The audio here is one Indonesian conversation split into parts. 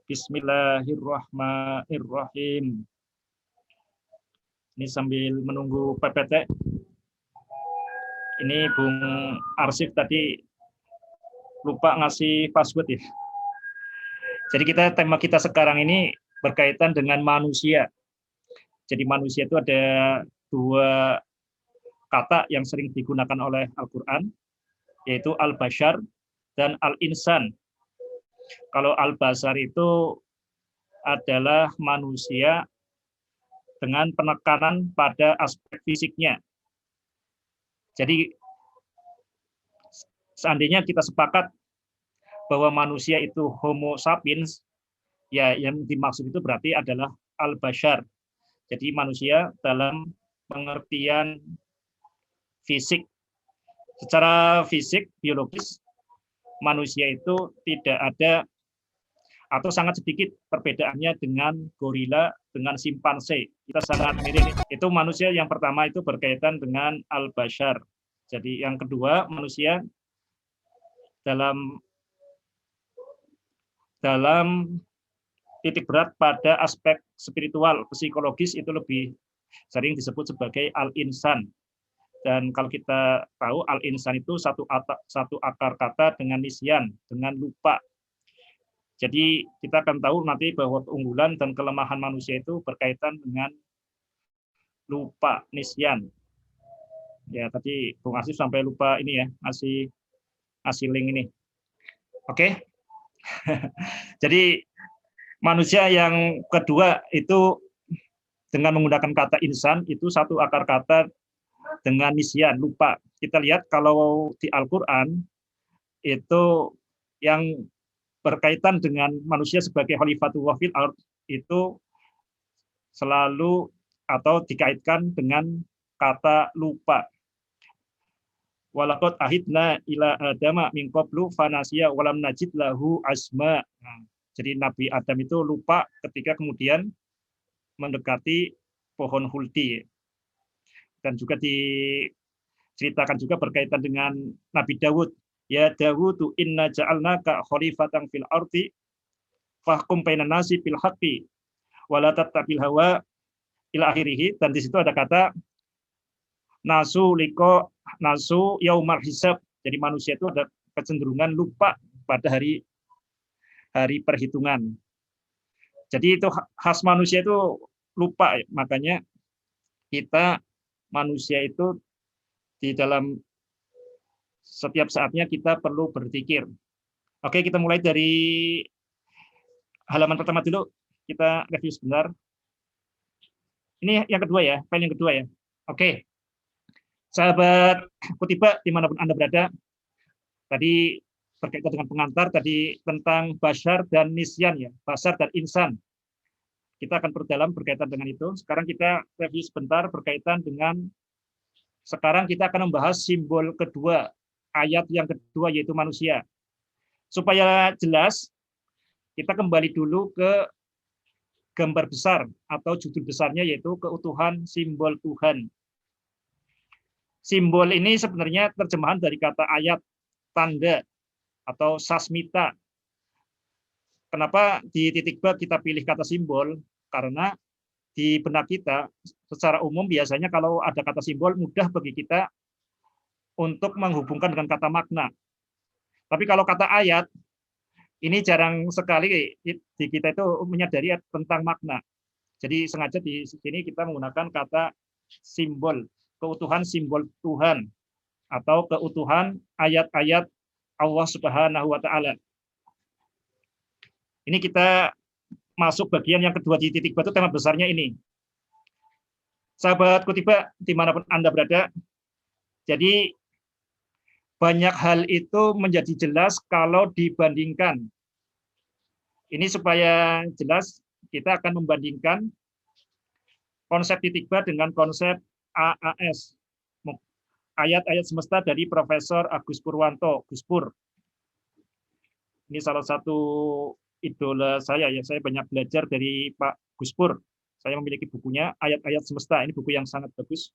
Bismillahirrahmanirrahim. Ini sambil menunggu PPT. Ini Bung Arsif tadi lupa ngasih password ya. Jadi tema kita sekarang ini berkaitan dengan manusia. Jadi manusia itu ada dua kata yang sering digunakan oleh Al-Quran, yaitu al-bashar dan al-insan. Kalau al-bashar itu adalah manusia dengan penekanan pada aspek fisiknya. Jadi seandainya kita sepakat bahwa manusia itu Homo sapiens, ya yang dimaksud itu berarti adalah al-bashar. Jadi manusia dalam pengertian fisik. Secara fisik, biologis, manusia itu tidak ada atau sangat sedikit perbedaannya dengan gorila, dengan simpanse. Kita sangat mirip. Itu manusia yang pertama itu berkaitan dengan al-bashar. Jadi yang kedua, manusia dalam titik berat pada aspek spiritual, psikologis itu lebih sering disebut sebagai al-insan. Dan kalau kita tahu al-insan itu satu akar kata dengan nisyan, dengan lupa. Jadi kita akan tahu nanti bahwa keunggulan dan kelemahan manusia itu berkaitan dengan lupa, nisyan. Ya tadi Bung Asif sampai lupa ini ya, ngasih link ini. Oke. Jadi manusia yang kedua itu dengan menggunakan kata insan itu satu akar kata dengan nisyan, lupa. Kita lihat kalau di Al-Quran itu yang berkaitan dengan manusia sebagai khalifatullah fil ardh itu selalu atau dikaitkan dengan kata lupa. Walaqad ahidna ila adama min qablu fanasiya walam najid lahu asma. Jadi Nabi Adam itu lupa ketika kemudian mendekati pohon huldi. Dan juga diceritakan juga berkaitan dengan Nabi Dawud. Ya Dawudu inna ja'alnaka khalifatan fil ardi fahkum bainan nasi bil haqqi wa la tattabil hawa ila akhirih. Dan di situ ada kata nasu yaumal hisab. Jadi manusia itu ada kecenderungan lupa pada hari perhitungan. Jadi itu khas manusia itu lupa, makanya kita manusia itu di dalam setiap saatnya kita perlu berpikir. Oke, kita mulai dari halaman pertama dulu. Kita review sebentar. Ini yang kedua ya, file yang kedua ya. Oke. Sahabat Kutiba dimanapun Anda berada, tadi berkaitan dengan pengantar, tadi tentang bashar dan nisyan ya, bashar dan insan. Kita akan perdalam berkaitan dengan itu. Sekarang kita review sebentar berkaitan dengan, sekarang kita akan membahas simbol kedua, ayat yang kedua yaitu manusia. Supaya jelas, kita kembali dulu ke gambar besar atau judul besarnya yaitu keutuhan simbol Tuhan. Simbol ini sebenarnya terjemahan dari kata ayat, tanda, atau sasmita. Kenapa di titik B kita pilih kata simbol? Karena di benak kita secara umum biasanya kalau ada kata simbol mudah bagi kita untuk menghubungkan dengan kata makna. Tapi kalau kata ayat, ini jarang sekali di kita itu menyadari tentang makna. Jadi sengaja di sini kita menggunakan kata simbol, keutuhan simbol Tuhan, atau keutuhan ayat-ayat Allah Subhanahu wa Ta'ala. Ini kita masuk bagian yang kedua di titik batu, tema besarnya ini. Sahabat Kutiba, dimanapun Anda berada, jadi banyak hal itu menjadi jelas kalau dibandingkan. Ini supaya jelas, kita akan membandingkan konsep titik B dengan konsep AAS, ayat-ayat semesta dari Profesor Agus Purwanto, Gus Pur. Ini salah satu idola saya ya, saya banyak belajar dari Pak Gus Pur. Saya memiliki bukunya Ayat-ayat Semesta. Ini buku yang sangat bagus.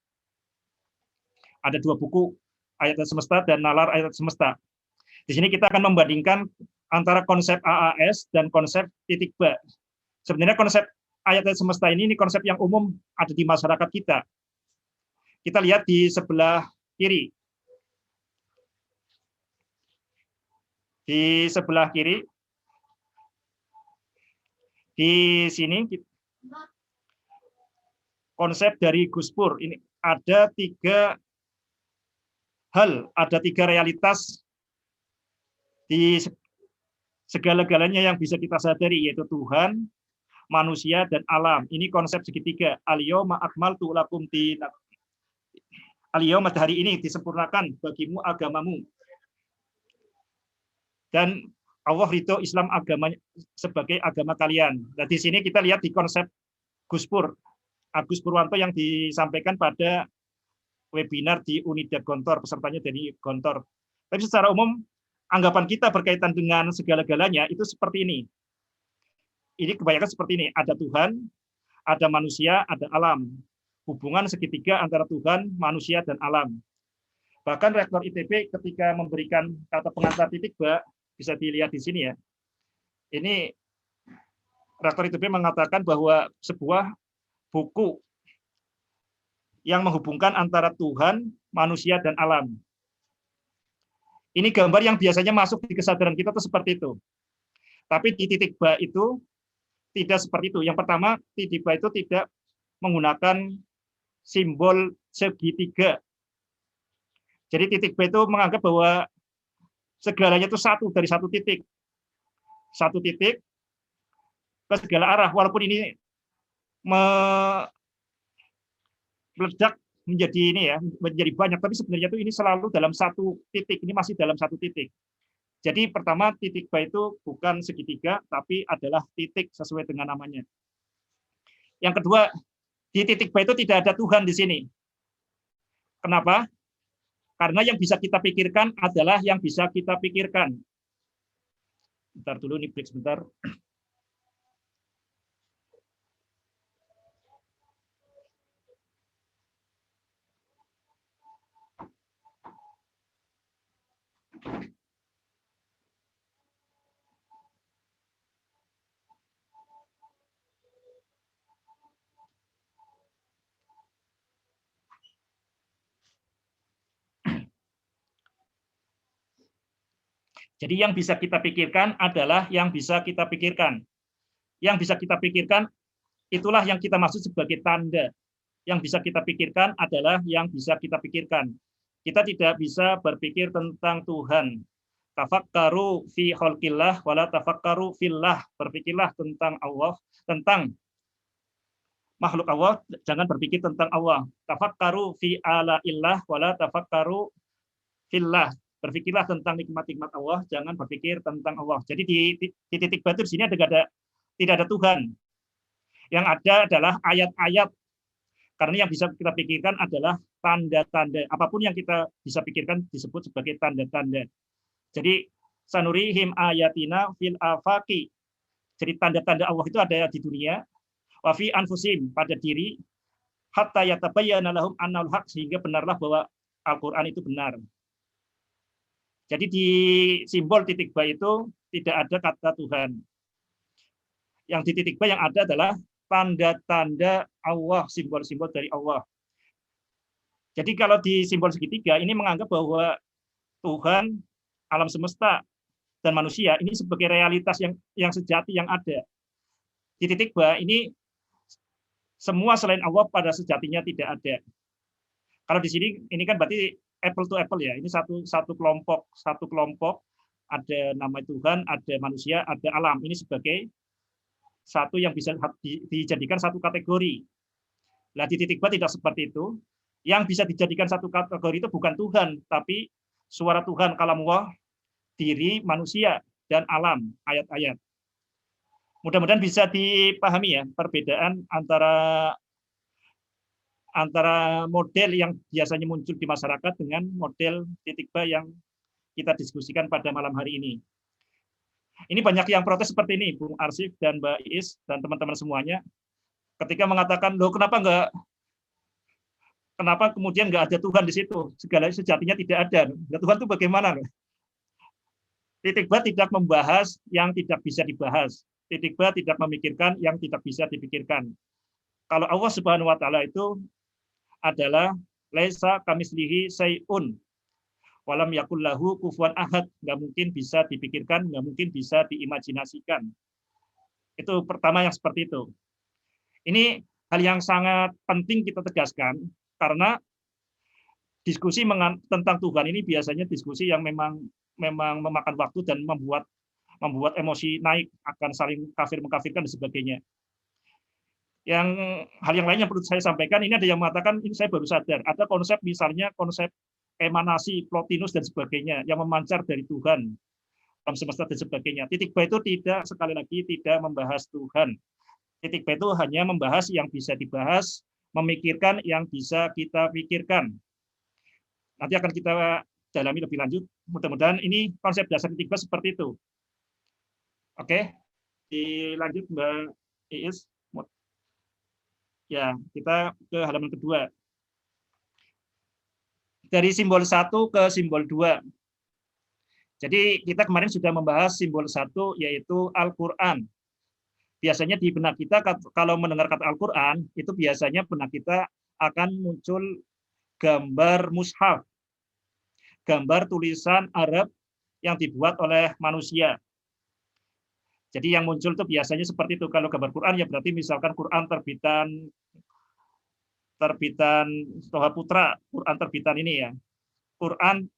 Ada dua buku, Ayat-ayat Semesta dan Nalar Ayat Semesta. Di sini kita akan membandingkan antara konsep AAS dan konsep titik ba. Sebenarnya konsep ayat-ayat semesta ini konsep yang umum ada di masyarakat kita. Kita lihat di sebelah kiri. Di sebelah kiri, di sini konsep dari Gus Pur ini ada 3 hal, ada 3 realitas di segala-galanya yang bisa kita sadari, yaitu Tuhan, manusia, dan alam. Ini konsep segitiga. Al-yauma akmaltu lakum dinakum. Al-yauma, hari ini disempurnakan bagimu agamamu. Dan Allah ridho Islam agama sebagai agama kalian. Nah, di sini kita lihat di konsep Gus Pur, Agus Purwanto yang disampaikan pada webinar di Unida Gontor, pesertanya dari Gontor. Tapi secara umum, anggapan kita berkaitan dengan segala-galanya itu seperti ini. Ini kebanyakan seperti ini, ada Tuhan, ada manusia, ada alam. Hubungan segitiga antara Tuhan, manusia, dan alam. Bahkan Rektor ITB ketika memberikan kata pengantar titik ba, bisa dilihat di sini ya. Ini Rektor ITB mengatakan bahwa sebuah buku yang menghubungkan antara Tuhan, manusia, dan alam. Ini gambar yang biasanya masuk di kesadaran kita itu seperti itu. Tapi di titik ba itu tidak seperti itu. Yang pertama, titik ba itu tidak menggunakan simbol segitiga. Jadi titik ba itu menganggap bahwa segalanya itu satu dari satu titik. Satu titik ke segala arah. Walaupun ini meledak menjadi ini ya, menjadi banyak, tapi sebenarnya itu ini selalu dalam satu titik. Ini masih dalam satu titik. Jadi pertama, titik ba itu bukan segitiga, tapi adalah titik sesuai dengan namanya. Yang kedua, di titik ba itu tidak ada Tuhan di sini. Kenapa? Karena yang bisa kita pikirkan adalah yang bisa kita pikirkan. Bentar dulu, nih break sebentar. Jadi yang bisa kita pikirkan adalah yang bisa kita pikirkan. Yang bisa kita pikirkan, itulah yang kita maksud sebagai tanda. Yang bisa kita pikirkan adalah yang bisa kita pikirkan. Kita tidak bisa berpikir tentang Tuhan. Tafakkaru fi khalqillah wala tafakkaru fillah. Berpikirlah tentang Allah, tentang makhluk Allah, jangan berpikir tentang Allah. Tafakkaru fi alaillah wala tafakkaru fillah. Berpikirlah tentang nikmat-nikmat Allah, jangan berpikir tentang Allah. Jadi di titik batu di sini tidak ada Tuhan. Yang ada adalah ayat-ayat. Karena yang bisa kita pikirkan adalah tanda-tanda. Apapun yang kita bisa pikirkan disebut sebagai tanda-tanda. Jadi sanurihim ayatina fil afaqi. Jadi tanda-tanda Allah itu ada di dunia, wa fi anfusim, pada diri, hatta yatabayyana lahum annal haq, sehingga benarlah bahwa Al-Qur'an itu benar. Jadi di simbol titik ba itu tidak ada kata Tuhan. Yang di titik ba yang ada adalah tanda-tanda Allah, simbol-simbol dari Allah. Jadi kalau di simbol segitiga ini menganggap bahwa Tuhan, alam semesta, dan manusia ini sebagai realitas yang sejati yang ada. Di titik ba ini semua selain Allah pada sejatinya tidak ada. Kalau di sini ini kan berarti apple to apple ya. Ini satu kelompok, ada nama Tuhan, ada manusia, ada alam. Ini sebagai satu yang bisa dijadikan satu kategori. Nah, di titik ba tidak seperti itu. Yang bisa dijadikan satu kategori itu bukan Tuhan, tapi suara Tuhan, kalamullah, diri manusia dan alam, ayat-ayat. Mudah-mudahan bisa dipahami ya perbedaan antara model yang biasanya muncul di masyarakat dengan model titik ba yang kita diskusikan pada malam hari ini. Ini banyak yang protes seperti ini, Bung Arsif dan Mbak Iis dan teman-teman semuanya, ketika mengatakan, loh kenapa kemudian nggak ada Tuhan di situ? Segala sejatinya tidak ada. Nah, Tuhan itu bagaimana? Titik ba tidak membahas yang tidak bisa dibahas. Titik ba tidak memikirkan yang tidak bisa dipikirkan. Kalau Allah Subhanahu wa taala itu adalah laisa kamislihi sayun walam yakul lahu kufuwan ahad, nggak mungkin bisa dipikirkan, nggak mungkin bisa diimajinasikan. Itu pertama yang seperti itu. Ini hal yang sangat penting kita tegaskan karena diskusi tentang Tuhan ini biasanya diskusi yang memang memakan waktu dan membuat emosi naik, akan saling kafir mengkafirkan dan sebagainya. Yang hal yang lain yang perlu saya sampaikan, ini ada yang mengatakan, ini saya baru sadar, ada konsep misalnya konsep emanasi, Plotinus dan sebagainya yang memancar dari Tuhan, alam semesta dan sebagainya. Titik ba itu tidak, sekali lagi, tidak membahas Tuhan. Titik ba itu hanya membahas yang bisa dibahas, memikirkan yang bisa kita pikirkan. Nanti akan kita dalami lebih lanjut. Mudah-mudahan ini konsep dasar titik ba seperti itu. Oke, dilanjut Mbak Iis. Ya, kita ke halaman kedua. Dari simbol 1 ke simbol 2. Jadi kita kemarin sudah membahas simbol 1 yaitu Al-Qur'an. Biasanya di benak kita kalau mendengar kata Al-Qur'an, itu biasanya benak kita akan muncul gambar mushaf. Gambar tulisan Arab yang dibuat oleh manusia. Jadi yang muncul itu biasanya seperti itu. Kalau gambar Quran ya berarti misalkan Quran terbitan Toha Putra, Quran terbitan ini ya. Quran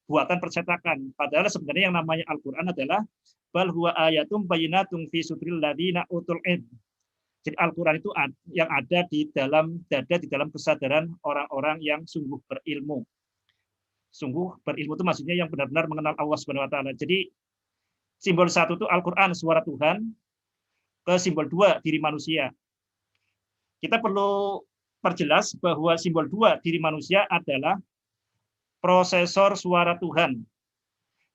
buatan percetakan. Padahal sebenarnya yang namanya Al-Quran adalah bal huwa ayatum bayyinatun fi sudril ladina utul ilm. Jadi Al-Quran itu yang ada di dalam dada, di dalam kesadaran orang-orang yang sungguh berilmu. Sungguh berilmu itu maksudnya yang benar-benar mengenal Allah Subhanahu wa taala. Jadi simbol 1 itu Al-Quran, suara Tuhan, ke simbol 2, diri manusia. Kita perlu perjelas bahwa simbol 2, diri manusia adalah prosesor suara Tuhan.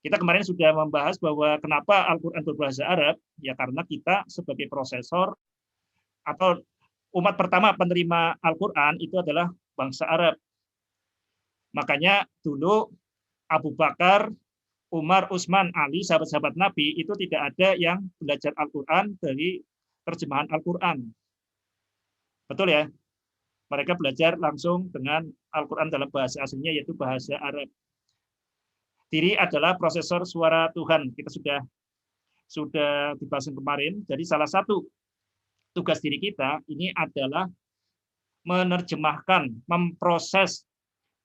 Kita kemarin sudah membahas bahwa kenapa Al-Quran berbahasa Arab, ya karena kita sebagai prosesor atau umat pertama penerima Al-Quran itu adalah bangsa Arab. Makanya dulu Abu Bakar, Umar, Utsman, Ali, sahabat-sahabat Nabi itu tidak ada yang belajar Al-Quran dari terjemahan Al-Quran. Betul ya? Mereka belajar langsung dengan Al-Quran dalam bahasa aslinya yaitu bahasa Arab. Diri adalah prosesor suara Tuhan. Kita sudah dibahas kemarin. Jadi salah satu tugas diri kita ini adalah menerjemahkan, memproses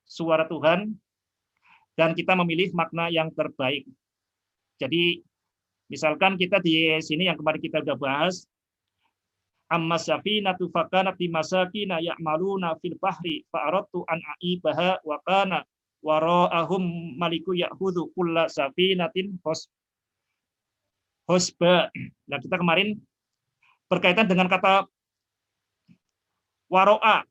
suara Tuhan, dan kita memilih makna yang terbaik. Jadi misalkan kita di sini yang kemarin kita sudah bahas, amma safinatu fakanat limasakina ya'maluna fil bahri fa'aradtu an a'ibaha wa kana wara'ahum maliku ya'khudhu kulla safinatin husba. Nah, kita kemarin berkaitan dengan kata waro'a.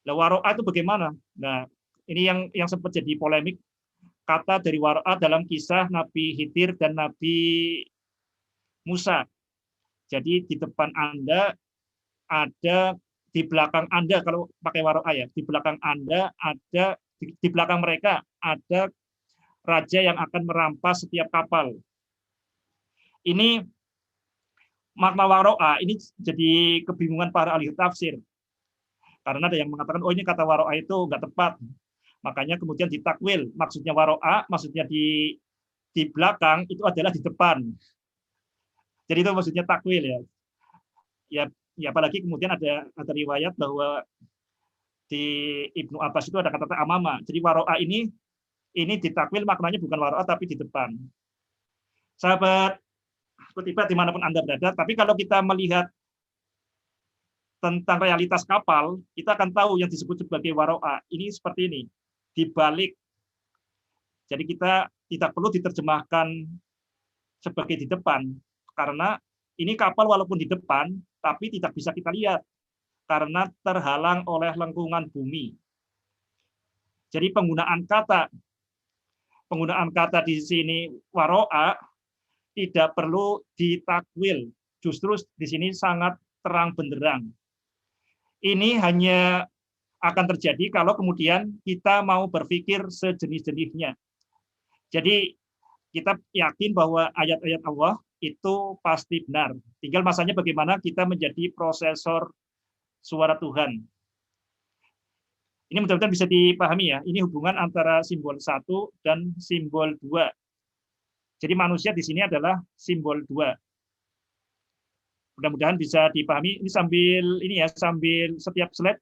Nah, waro'a itu bagaimana? Nah, ini yang sempat jadi polemik, kata dari waro'a dalam kisah Nabi Khidir dan Nabi Musa. Jadi di depan Anda ada, di belakang Anda kalau pakai waro'a ya, di belakang Anda ada, di belakang mereka ada raja yang akan merampas setiap kapal. Ini makna waro'a ini jadi kebingungan para ahli tafsir. Karena ada yang mengatakan, oh ini kata waro'a itu nggak tepat. Makanya kemudian ditakwil, maksudnya waro'a, maksudnya di belakang itu adalah di depan. Jadi itu maksudnya takwil ya. Ya apalagi kemudian ada riwayat bahwa di Ibnu Abbas itu ada kata amama. Jadi waro'a ini ditakwil maknanya bukan waro'a tapi di depan. Sahabat kutipan dimanapun Anda berada, tapi kalau kita melihat tentang realitas kapal, kita akan tahu yang disebut sebagai waro'a ini seperti ini, dibalik. Jadi kita tidak perlu diterjemahkan sebagai di depan, karena ini kapal walaupun di depan, tapi tidak bisa kita lihat, karena terhalang oleh lengkungan bumi. Jadi penggunaan kata di sini waro'a tidak perlu ditakwil, justru di sini sangat terang benderang. Ini hanya akan terjadi kalau kemudian kita mau berpikir sejenis-jenisnya. Jadi kita yakin bahwa ayat-ayat Allah itu pasti benar. Tinggal masanya bagaimana kita menjadi prosesor suara Tuhan. Ini mudah-mudahan bisa dipahami ya. Ini hubungan antara simbol 1 dan simbol 2. Jadi manusia di sini adalah simbol 2. Mudah-mudahan bisa dipahami. Ini sambil setiap slide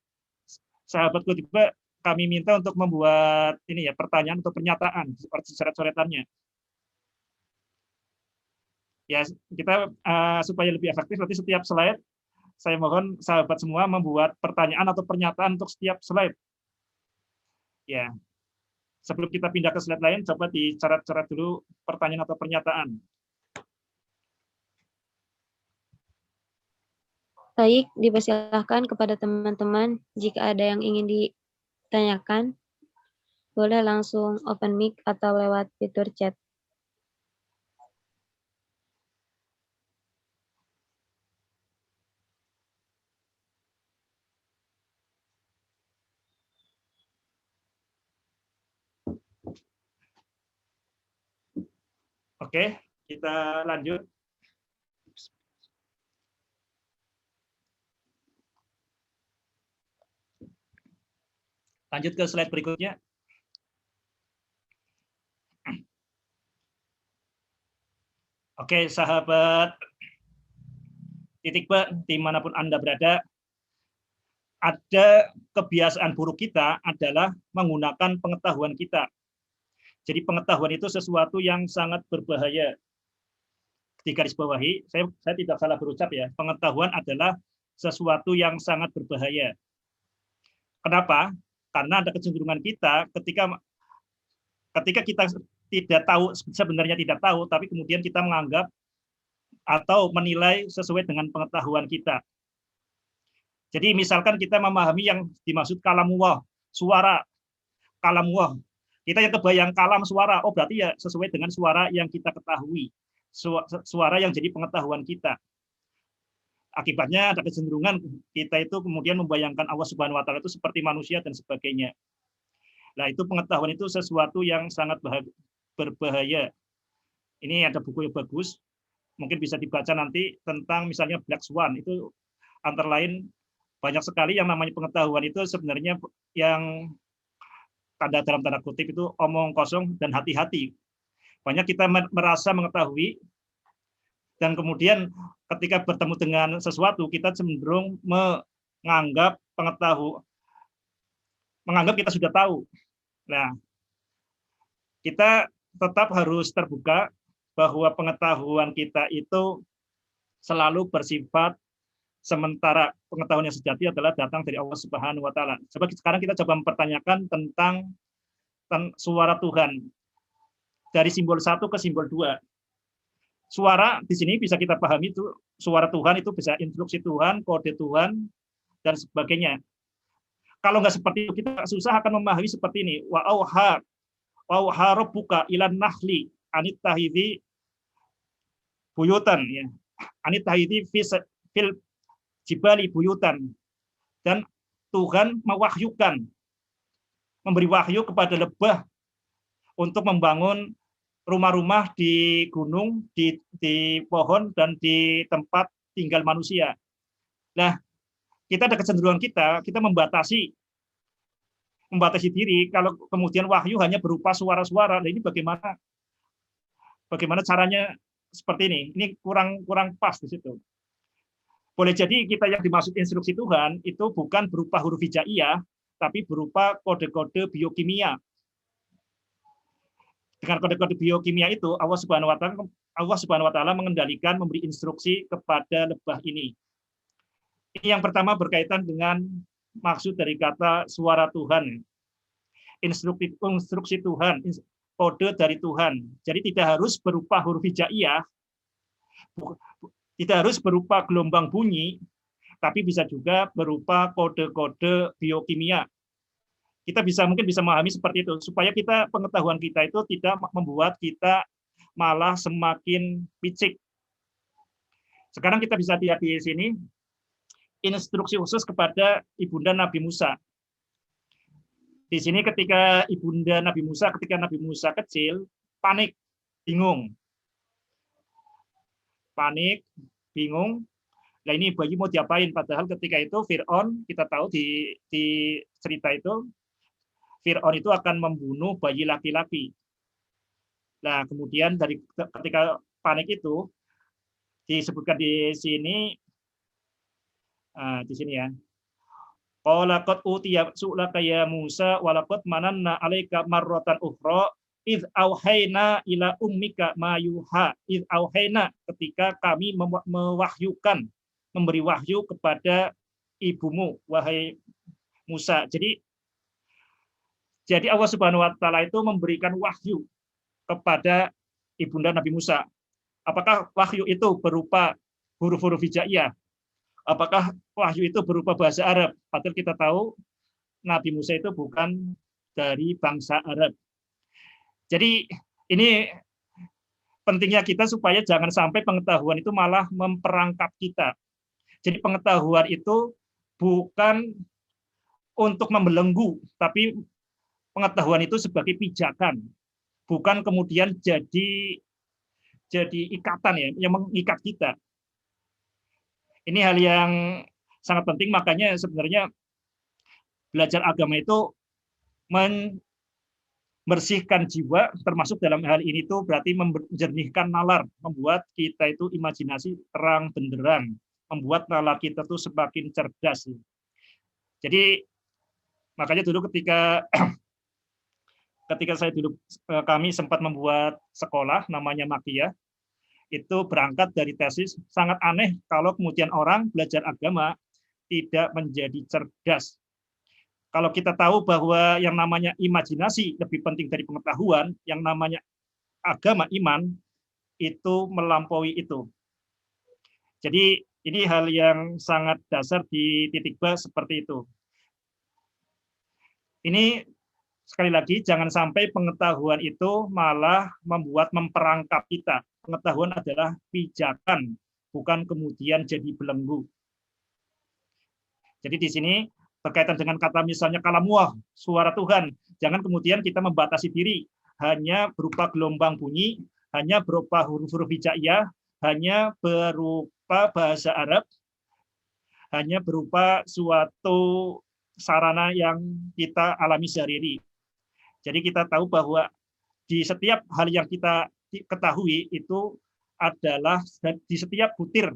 sahabat Kutiba kami minta untuk membuat ini ya pertanyaan atau pernyataan seperti coret-coretannya. Ya, kita supaya lebih efektif nanti setiap slide saya mohon sahabat semua membuat pertanyaan atau pernyataan untuk setiap slide. Ya. Sebelum kita pindah ke slide lain, coba dicoret-coret dulu pertanyaan atau pernyataan. Baik, dipersilahkan kepada teman-teman jika ada yang ingin ditanyakan, boleh langsung open mic atau lewat fitur chat. Oke, kita lanjut. Lanjut ke slide berikutnya. Oke, sahabat titik B, dimanapun Anda berada, ada kebiasaan buruk kita adalah menggunakan pengetahuan kita. Jadi pengetahuan itu sesuatu yang sangat berbahaya. Di garis bawahi, saya tidak salah berucap ya, pengetahuan adalah sesuatu yang sangat berbahaya. Kenapa? Karena ada kecenderungan kita ketika kita tidak tahu, sebenarnya tidak tahu, tapi kemudian kita menganggap atau menilai sesuai dengan pengetahuan kita. Jadi misalkan kita memahami yang dimaksud kalamullah, suara kalamullah. Kita yang kebayang kalam suara, oh berarti ya sesuai dengan suara yang kita ketahui. Suara yang jadi pengetahuan kita. Akibatnya ada kecenderungan kita itu kemudian membayangkan Allah Subhanahu wa taala itu seperti manusia dan sebagainya. Nah, itu pengetahuan itu sesuatu yang sangat berbahaya. Ini ada buku yang bagus, mungkin bisa dibaca nanti tentang misalnya Black Swan. Itu antara lain banyak sekali yang namanya pengetahuan itu sebenarnya yang dalam tanda kutip itu omong kosong dan hati-hati. Banyak kita merasa mengetahui dan kemudian ketika bertemu dengan sesuatu kita cenderung menganggap kita sudah tahu. Nah, kita tetap harus terbuka bahwa pengetahuan kita itu selalu bersifat sementara. Pengetahuan yang sejati adalah datang dari Allah Subhanahu wa taala. Sekarang kita coba mempertanyakan tentang suara Tuhan. Dari simbol 1 ke simbol 2. Suara di sini bisa kita pahami itu suara Tuhan itu bisa instruksi Tuhan, kode Tuhan dan sebagainya. Kalau nggak seperti itu kita susah akan memahami seperti ini. Wa auha rabbuka ilan nahli anittahidhi buyutan ya. Anittahidhi fil jibali buyutan. Dan Tuhan mewahyukan, memberi wahyu kepada lebah untuk membangun rumah-rumah di gunung, di pohon, dan di tempat tinggal manusia. Nah, kita ada kecenderungan kita membatasi diri kalau kemudian wahyu hanya berupa suara-suara. Nah, ini bagaimana caranya seperti ini? Ini kurang pas di situ. Boleh jadi kita yang dimaksud instruksi Tuhan itu bukan berupa huruf hijaiyah, tapi berupa kode-kode biokimia. Dengan kode-kode biokimia itu Allah Subhanahu wa taala mengendalikan, memberi instruksi kepada lebah ini. Ini yang pertama berkaitan dengan maksud dari kata suara Tuhan. Instruksi Tuhan, kode dari Tuhan. Jadi tidak harus berupa huruf hijaiyah, tidak harus berupa gelombang bunyi, tapi bisa juga berupa kode-kode biokimia. Kita mungkin bisa memahami seperti itu, supaya pengetahuan kita itu tidak membuat kita malah semakin picik. Sekarang kita bisa lihat di sini, instruksi khusus kepada Ibunda Nabi Musa. Di sini ketika Ibunda Nabi Musa, ketika Nabi Musa kecil, panik. bingung. Panik, bingung. Nah ini bayi mau diapain? Padahal ketika itu Fir'aun, kita tahu di cerita itu, Fir'aun itu akan membunuh bayi laki-laki. Nah kemudian dari ketika panik itu, disebutkan di sini ya. Qala qad utiya su'laka ya Musa wa laqad mananna 'alaika marratan ukhra id auhayna ila ummika ma yuha. Id auhayna, ketika kami mewahyukan, memberi wahyu kepada ibumu wahai Musa. Jadi Allah Subhanahu wa taala itu memberikan wahyu kepada ibunda Nabi Musa. Apakah wahyu itu berupa huruf-huruf hijaiyah? Apakah wahyu itu berupa bahasa Arab? Padahal kita tahu Nabi Musa itu bukan dari bangsa Arab. Jadi ini pentingnya kita supaya jangan sampai pengetahuan itu malah memperangkap kita. Jadi pengetahuan itu bukan untuk membelenggu, tapi pengetahuan itu sebagai pijakan, bukan kemudian jadi ikatan ya, yang mengikat kita. Ini hal yang sangat penting, makanya sebenarnya belajar agama itu membersihkan jiwa, termasuk dalam hal ini tuh berarti menjernihkan nalar, membuat kita itu imajinasi terang benderang, membuat nalar kita tuh semakin cerdas. Jadi makanya dulu ketika kami sempat membuat sekolah namanya Makiyah, itu berangkat dari tesis sangat aneh kalau kemudian orang belajar agama tidak menjadi cerdas. Kalau kita tahu bahwa yang namanya imajinasi lebih penting dari pengetahuan, yang namanya agama iman itu melampaui itu. Jadi ini hal yang sangat dasar di titik B seperti itu. Ini sekali lagi jangan sampai pengetahuan itu malah memperangkap kita. Pengetahuan adalah pijakan, bukan kemudian jadi belenggu. Jadi di sini berkaitan dengan kata misalnya kalamuah, suara Tuhan, jangan kemudian kita membatasi diri hanya berupa gelombang bunyi, hanya berupa huruf-huruf hijaiyah, hanya berupa bahasa Arab, hanya berupa suatu sarana yang kita alami sehari-hari. Jadi kita tahu bahwa di setiap hal yang kita ketahui itu adalah, di setiap butir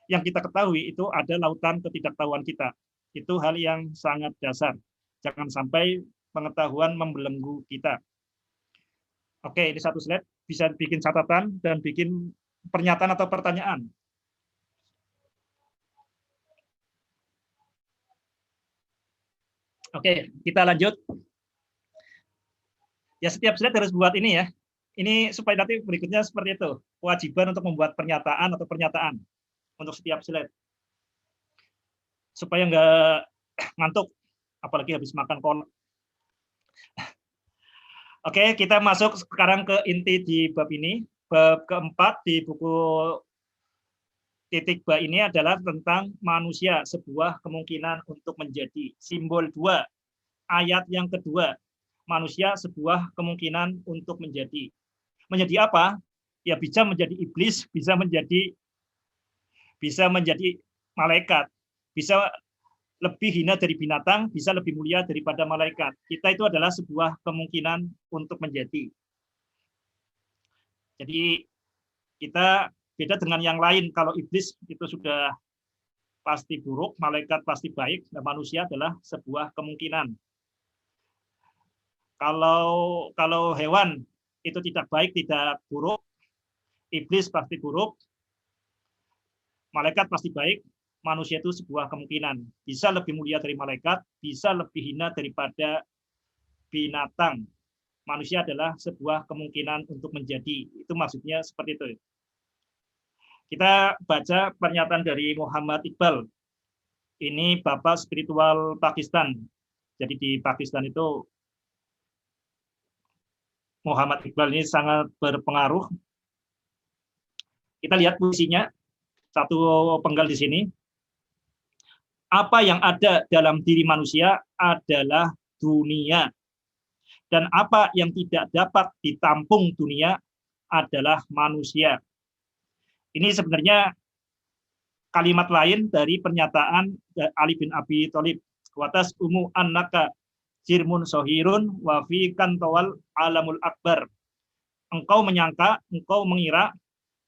yang kita ketahui itu ada lautan ketidaktahuan kita. Itu hal yang sangat dasar. Jangan sampai pengetahuan membelenggu kita. Oke, ini satu slide. Bisa bikin catatan dan bikin pernyataan atau pertanyaan. Oke, kita lanjut. Ya, setiap slide harus buat ini ya. Ini supaya nanti berikutnya seperti itu. Kewajiban untuk membuat pernyataan atau pernyataan untuk setiap slide. Supaya nggak ngantuk, apalagi habis makan kolak. Oke, kita masuk sekarang ke inti di bab ini. Bab keempat di buku titik B ini adalah tentang manusia, sebuah kemungkinan untuk menjadi. Simbol 2, ayat yang kedua. Manusia sebuah kemungkinan untuk menjadi. Menjadi apa? Ya bisa menjadi iblis, bisa menjadi malaikat, bisa lebih hina dari binatang, bisa lebih mulia daripada malaikat. Kita itu adalah sebuah kemungkinan untuk menjadi. Jadi kita beda dengan yang lain. Kalau iblis itu sudah pasti buruk, malaikat pasti baik, dan manusia adalah sebuah kemungkinan. Kalau hewan itu tidak baik, tidak buruk, iblis pasti buruk, malaikat pasti baik, manusia itu sebuah kemungkinan. Bisa lebih mulia dari malaikat, bisa lebih hina daripada binatang. Manusia adalah sebuah kemungkinan untuk menjadi. Itu maksudnya seperti itu. Kita baca pernyataan dari Muhammad Iqbal. Ini Bapak Spiritual Pakistan. Jadi di Pakistan itu Muhammad Iqbal ini sangat berpengaruh. Kita lihat puisinya, satu penggal di sini. Apa yang ada dalam diri manusia adalah dunia. Dan apa yang tidak dapat ditampung dunia adalah manusia. Ini sebenarnya kalimat lain dari pernyataan Ali bin Abi Thalib. Watas umu annaka jirmun sohirun wa fi kantawal alamul akbar. Engkau menyangka, engkau mengira,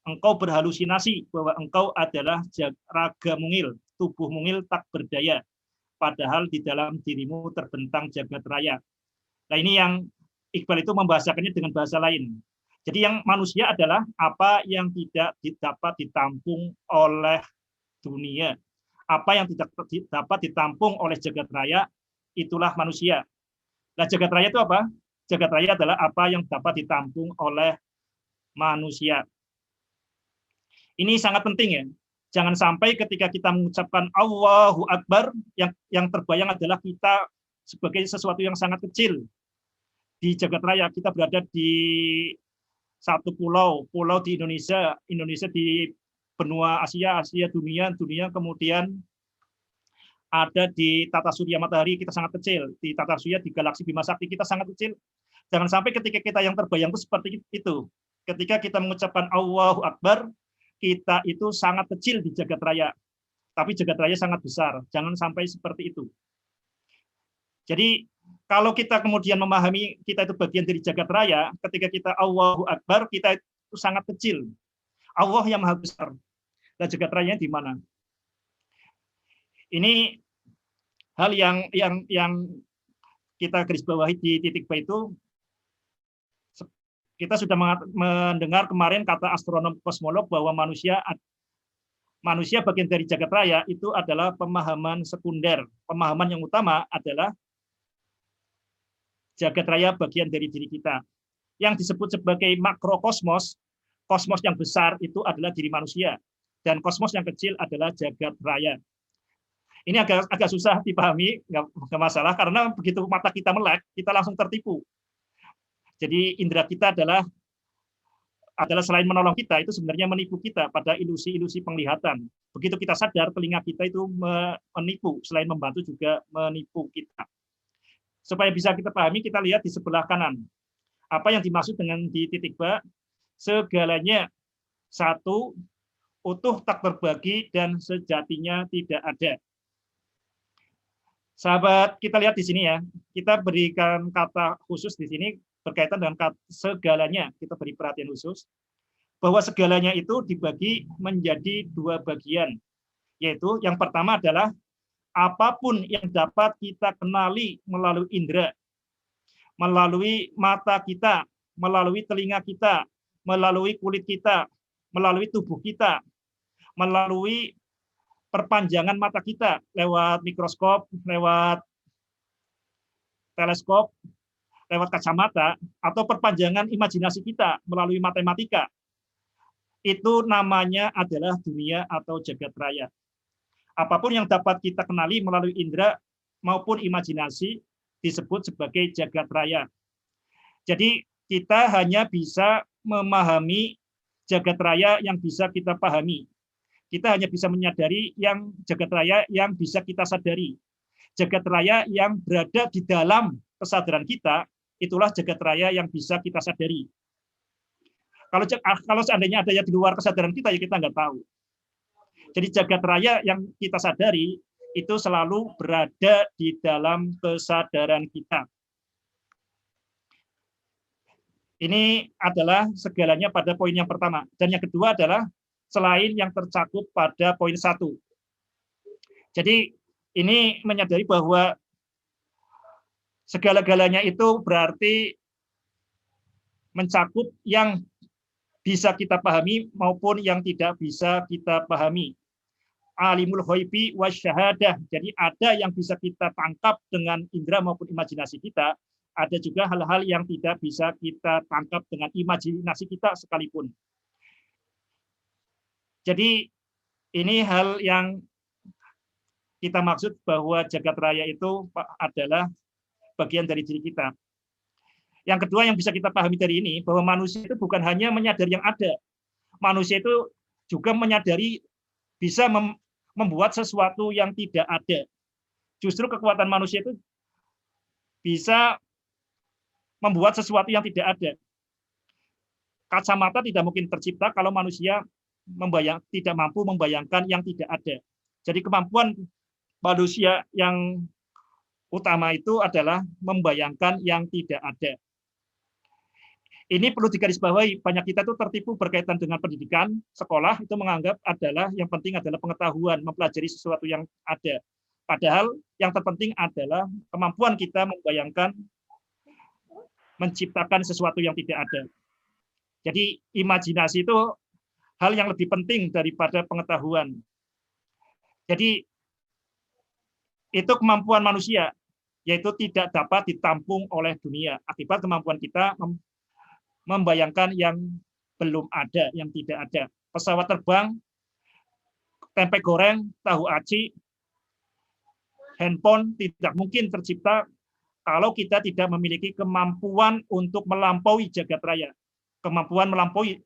engkau berhalusinasi bahwa engkau adalah raga mungil, tubuh mungil tak berdaya. Padahal di dalam dirimu terbentang jagat raya. Nah ini yang Iqbal itu membahasakannya dengan bahasa lain. Jadi yang manusia adalah apa yang tidak dapat ditampung oleh dunia. Apa yang tidak dapat ditampung oleh jagat raya, itulah manusia. Nah, jagat raya itu apa? Jagat raya adalah apa yang dapat ditampung oleh manusia. Ini sangat penting ya. Jangan sampai ketika kita mengucapkan Allahu Akbar, yang terbayang adalah kita sebagai sesuatu yang sangat kecil di jagat raya. Kita berada di satu pulau di Indonesia di benua Asia, dunia, kemudian ada di tata surya matahari, kita sangat kecil. Di tata surya, di galaksi Bima Sakti, kita sangat kecil. Jangan sampai ketika kita yang terbayang itu seperti itu. Ketika kita mengucapkan Allahu Akbar, kita itu sangat kecil di jagat raya. Tapi jagat raya sangat besar. Jangan sampai seperti itu. Jadi, kalau kita kemudian memahami kita itu bagian dari jagat raya, ketika kita Allahu Akbar, kita itu sangat kecil. Allah yang maha besar. Nah, jagat raya di mana? Ini hal yang kita garis bawahi di titik B itu. Kita sudah mendengar kemarin kata astronom kosmolog bahwa manusia bagian dari jagat raya itu adalah pemahaman sekunder. Pemahaman yang utama adalah jagat raya bagian dari diri kita. Yang disebut sebagai makrokosmos, kosmos yang besar itu adalah diri manusia. Dan kosmos yang kecil adalah jagat raya. Ini agak susah dipahami, nggak masalah, karena begitu mata kita melek, kita langsung tertipu. Jadi indera kita adalah selain menolong kita, itu sebenarnya menipu kita pada ilusi-ilusi penglihatan. Begitu kita sadar, telinga kita itu menipu, selain membantu juga menipu kita. Supaya bisa kita pahami, kita lihat di sebelah kanan. Apa yang dimaksud dengan di titik B? Segalanya satu, utuh tak terbagi, dan sejatinya tidak ada. Sahabat, kita lihat di sini ya. Kita berikan kata khusus di sini berkaitan dengan kata segalanya. Kita beri perhatian khusus bahwa segalanya itu dibagi menjadi dua bagian. Yaitu yang pertama adalah apapun yang dapat kita kenali melalui indera, melalui mata kita, melalui telinga kita, melalui kulit kita, melalui tubuh kita, melalui perpanjangan mata kita lewat mikroskop, lewat teleskop, lewat kacamata, atau perpanjangan imajinasi kita melalui matematika. Itu namanya adalah dunia atau jagat raya. Apapun yang dapat kita kenali melalui indera maupun imajinasi disebut sebagai jagat raya. Jadi kita hanya bisa memahami jagat raya yang bisa kita pahami. Kita hanya bisa menyadari yang jagat raya yang bisa kita sadari. Jagat raya yang berada di dalam kesadaran kita, itulah jagat raya yang bisa kita sadari. Kalau seandainya ada yang di luar kesadaran kita, ya kita nggak tahu. Jadi jagat raya yang kita sadari itu selalu berada di dalam kesadaran kita. Ini adalah segalanya pada poin yang pertama. Dan yang kedua adalah selain yang tercakup pada poin 1. Jadi ini menyadari bahwa segala-galanya itu berarti mencakup yang bisa kita pahami maupun yang tidak bisa kita pahami. Alimul ghaibi wasyahadah. Jadi ada yang bisa kita tangkap dengan indera maupun imajinasi kita, ada juga hal-hal yang tidak bisa kita tangkap dengan imajinasi kita sekalipun. Jadi ini hal yang kita maksud bahwa jagat raya itu adalah bagian dari diri kita. Yang kedua yang bisa kita pahami dari ini, bahwa manusia itu bukan hanya menyadari yang ada. Manusia itu juga menyadari bisa membuat sesuatu yang tidak ada. Justru kekuatan manusia itu bisa membuat sesuatu yang tidak ada. kacamata tidak mungkin tercipta kalau manusia tidak mampu membayangkan yang tidak ada. Jadi kemampuan manusia yang utama itu adalah membayangkan yang tidak ada. Ini perlu digarisbawahi, banyak kita itu tertipu berkaitan dengan pendidikan, sekolah itu menganggap adalah yang penting adalah pengetahuan, mempelajari sesuatu yang ada. Padahal yang terpenting adalah kemampuan kita membayangkan, menciptakan sesuatu yang tidak ada. Jadi imajinasi itu hal yang lebih penting daripada pengetahuan. Jadi itu kemampuan manusia, yaitu tidak dapat ditampung oleh dunia akibat kemampuan kita membayangkan yang belum ada, yang tidak ada. Pesawat terbang, tempe goreng, tahu aci, handphone tidak mungkin tercipta kalau kita tidak memiliki kemampuan untuk melampaui jagat raya. Kemampuan melampaui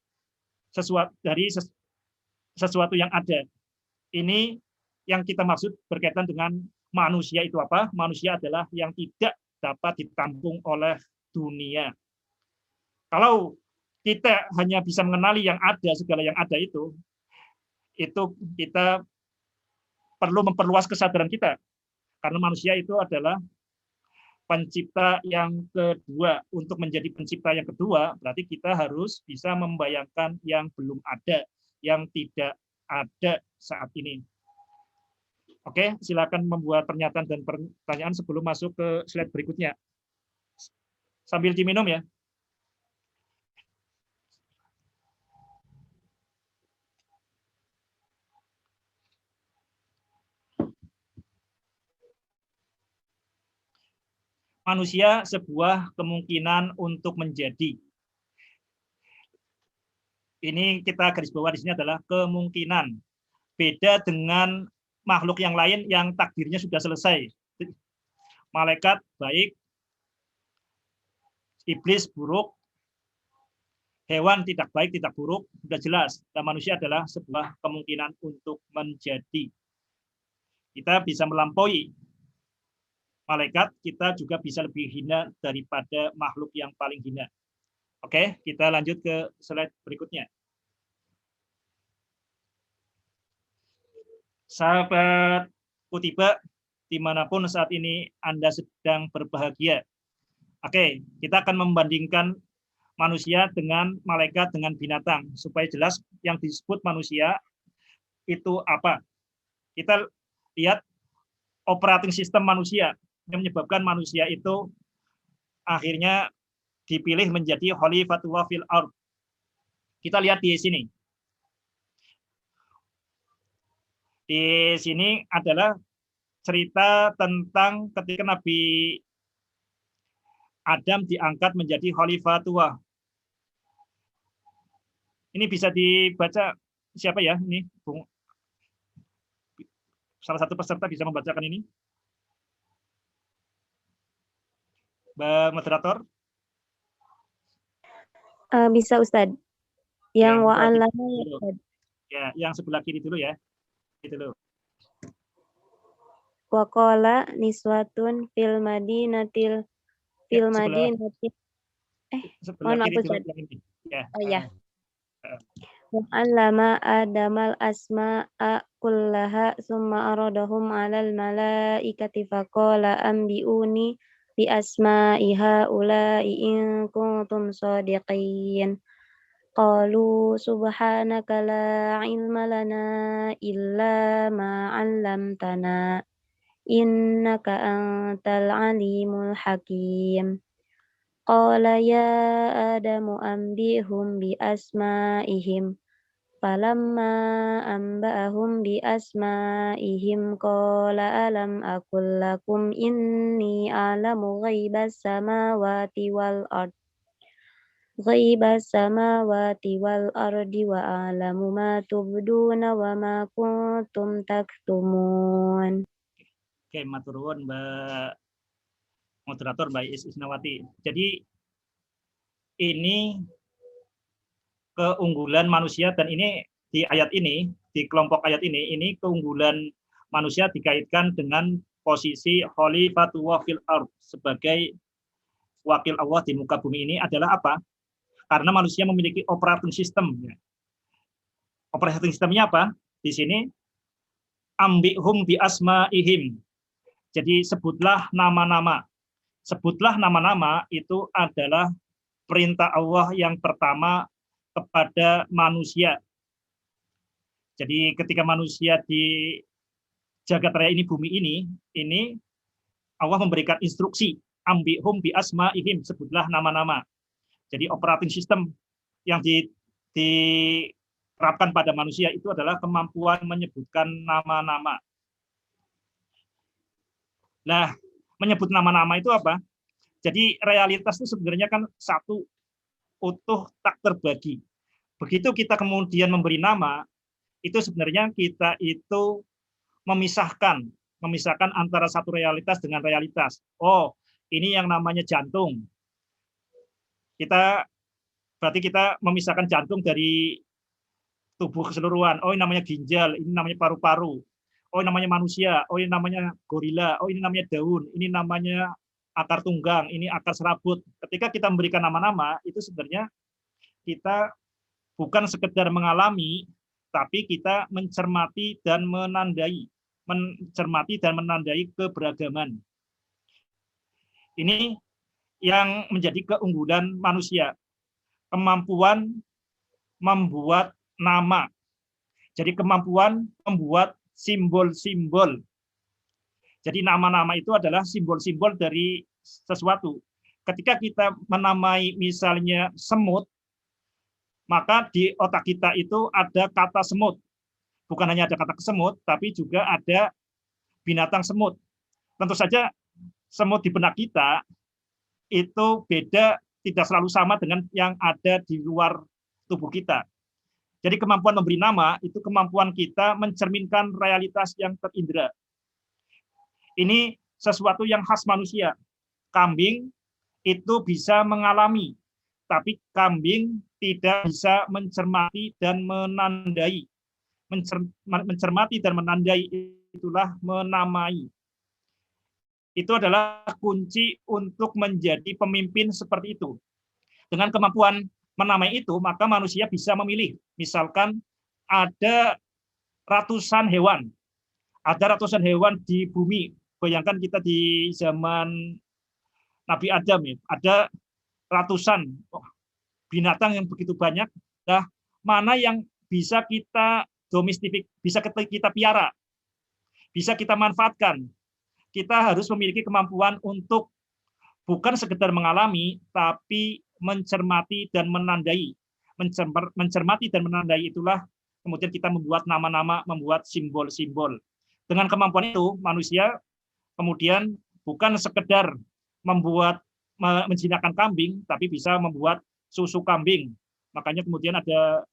sesuatu yang ada. Ini yang kita maksud berkaitan dengan manusia itu apa? Manusia adalah yang tidak dapat ditampung oleh dunia. Kalau kita hanya bisa mengenali yang ada, segala yang ada itu kita perlu memperluas kesadaran kita. Karena manusia itu adalah pencipta yang kedua. Untuk menjadi pencipta yang kedua, berarti kita harus bisa membayangkan yang belum ada, yang tidak ada saat ini. Oke, silakan membuat pernyataan dan pertanyaan sebelum masuk ke slide berikutnya. Sambil diminum ya. Manusia sebuah kemungkinan untuk menjadi. Ini kita garis bawah di sini adalah kemungkinan. Beda dengan makhluk yang lain yang takdirnya sudah selesai. Malaikat baik, iblis buruk, hewan tidak baik, tidak buruk, sudah jelas. Dan manusia adalah sebuah kemungkinan untuk menjadi. Kita bisa melampaui malaikat, kita juga bisa lebih hina daripada makhluk yang paling hina. Oke, kita lanjut ke slide berikutnya. Sahabat Kutiba, dimanapun saat ini Anda sedang berbahagia. Oke, kita akan membandingkan manusia dengan malaikat dengan binatang, supaya jelas yang disebut manusia itu apa. Kita lihat operating system manusia yang menyebabkan manusia itu akhirnya dipilih menjadi khalifatullah fil ardh. Kita lihat di sini. Di sini adalah cerita tentang ketika Nabi Adam diangkat menjadi khalifatullah. Ini bisa dibaca siapa ya? Ini salah satu peserta bisa membacakan ini. Mbak moderator? Bisa Ustadz. Yang wa'alama ya Ustadz. Ya, yang sebelah kiri dulu ya. Gitu loh. Wa qala niswatun fil madinatil sebelah kiri dulu yang ini. Ya. Oh ya. Wa'allama Adamal asma'a kullaha summa aradahum 'alal malaikati faqala anbi'uni bi asma'i haula'i in kuntum shadiqin. Qalu subhanaka la ilma lana illa ma 'allamtana innaka antal alimul hakim. Qala ya Adamu anbihum bi asma'ihim. Falamma amba'ahum bi asma'ihim qala alam aqul lakum inni a'lamu ghaibas samawati wal ard. Ghaibas samawati wal ardi wa a'lamu ma tubduna wa ma kuntum taktumun. Oke, matur nuwun Mbak moderator Mbak Isnawati. Jadi ini keunggulan manusia, dan ini di ayat ini, di kelompok ayat ini keunggulan manusia dikaitkan dengan posisi khalifatullah fil ardh sebagai wakil Allah di muka bumi ini adalah apa? Karena manusia memiliki operating system. Operating systemnya apa? Di sini ambihum bi asmaihim. Jadi sebutlah nama-nama. Sebutlah nama-nama itu adalah perintah Allah yang pertama kepada manusia. Jadi ketika manusia di jagat raya ini, bumi ini Allah memberikan instruksi, ambihum bi asmaihim, sebutlah nama-nama. Jadi operating system yang diterapkan pada manusia itu adalah kemampuan menyebutkan nama-nama. Nah, menyebut nama-nama itu apa? Jadi realitas itu sebenarnya kan satu utuh tak terbagi. Begitu kita kemudian memberi nama, itu sebenarnya kita itu memisahkan antara satu realitas dengan realitas. Oh, ini yang namanya jantung. Berarti kita memisahkan jantung dari tubuh keseluruhan. Oh, ini namanya ginjal, ini namanya paru-paru. Oh, ini namanya manusia, oh ini namanya gorila, oh ini namanya daun, ini namanya akar tunggang, ini akar serabut. Ketika kita memberikan nama-nama, itu sebenarnya kita bukan sekedar mengalami, tapi kita mencermati dan menandai keberagaman. Ini yang menjadi keunggulan manusia, kemampuan membuat nama. Jadi kemampuan membuat simbol-simbol. Jadi nama-nama itu adalah simbol-simbol dari sesuatu. Ketika kita menamai misalnya semut, maka di otak kita itu ada kata semut. Bukan hanya ada kata semut, tapi juga ada binatang semut. Tentu saja semut di benak kita itu beda, tidak selalu sama dengan yang ada di luar tubuh kita. Jadi kemampuan memberi nama itu kemampuan kita mencerminkan realitas yang terindra. Ini sesuatu yang khas manusia. Kambing itu bisa mengalami, tapi kambing tidak bisa mencermati dan menandai. Mencermati dan menandai itulah menamai. Itu adalah kunci untuk menjadi pemimpin seperti itu. Dengan kemampuan menamai itu, maka manusia bisa memilih. Misalkan ada ratusan hewan. Ada ratusan hewan di bumi. Bayangkan kita di zaman Nabi Adam, ya. Ada ratusan binatang yang begitu banyak. Nah, mana yang bisa kita domestik, bisa kita piara, bisa kita manfaatkan. Kita harus memiliki kemampuan untuk bukan sekedar mengalami, tapi mencermati dan menandai. Mencermati dan menandai itulah kemudian kita membuat nama-nama, membuat simbol-simbol. Dengan kemampuan itu, manusia kemudian bukan sekedar menjinakkan kambing, tapi bisa membuat susu kambing. Makanya kemudian ada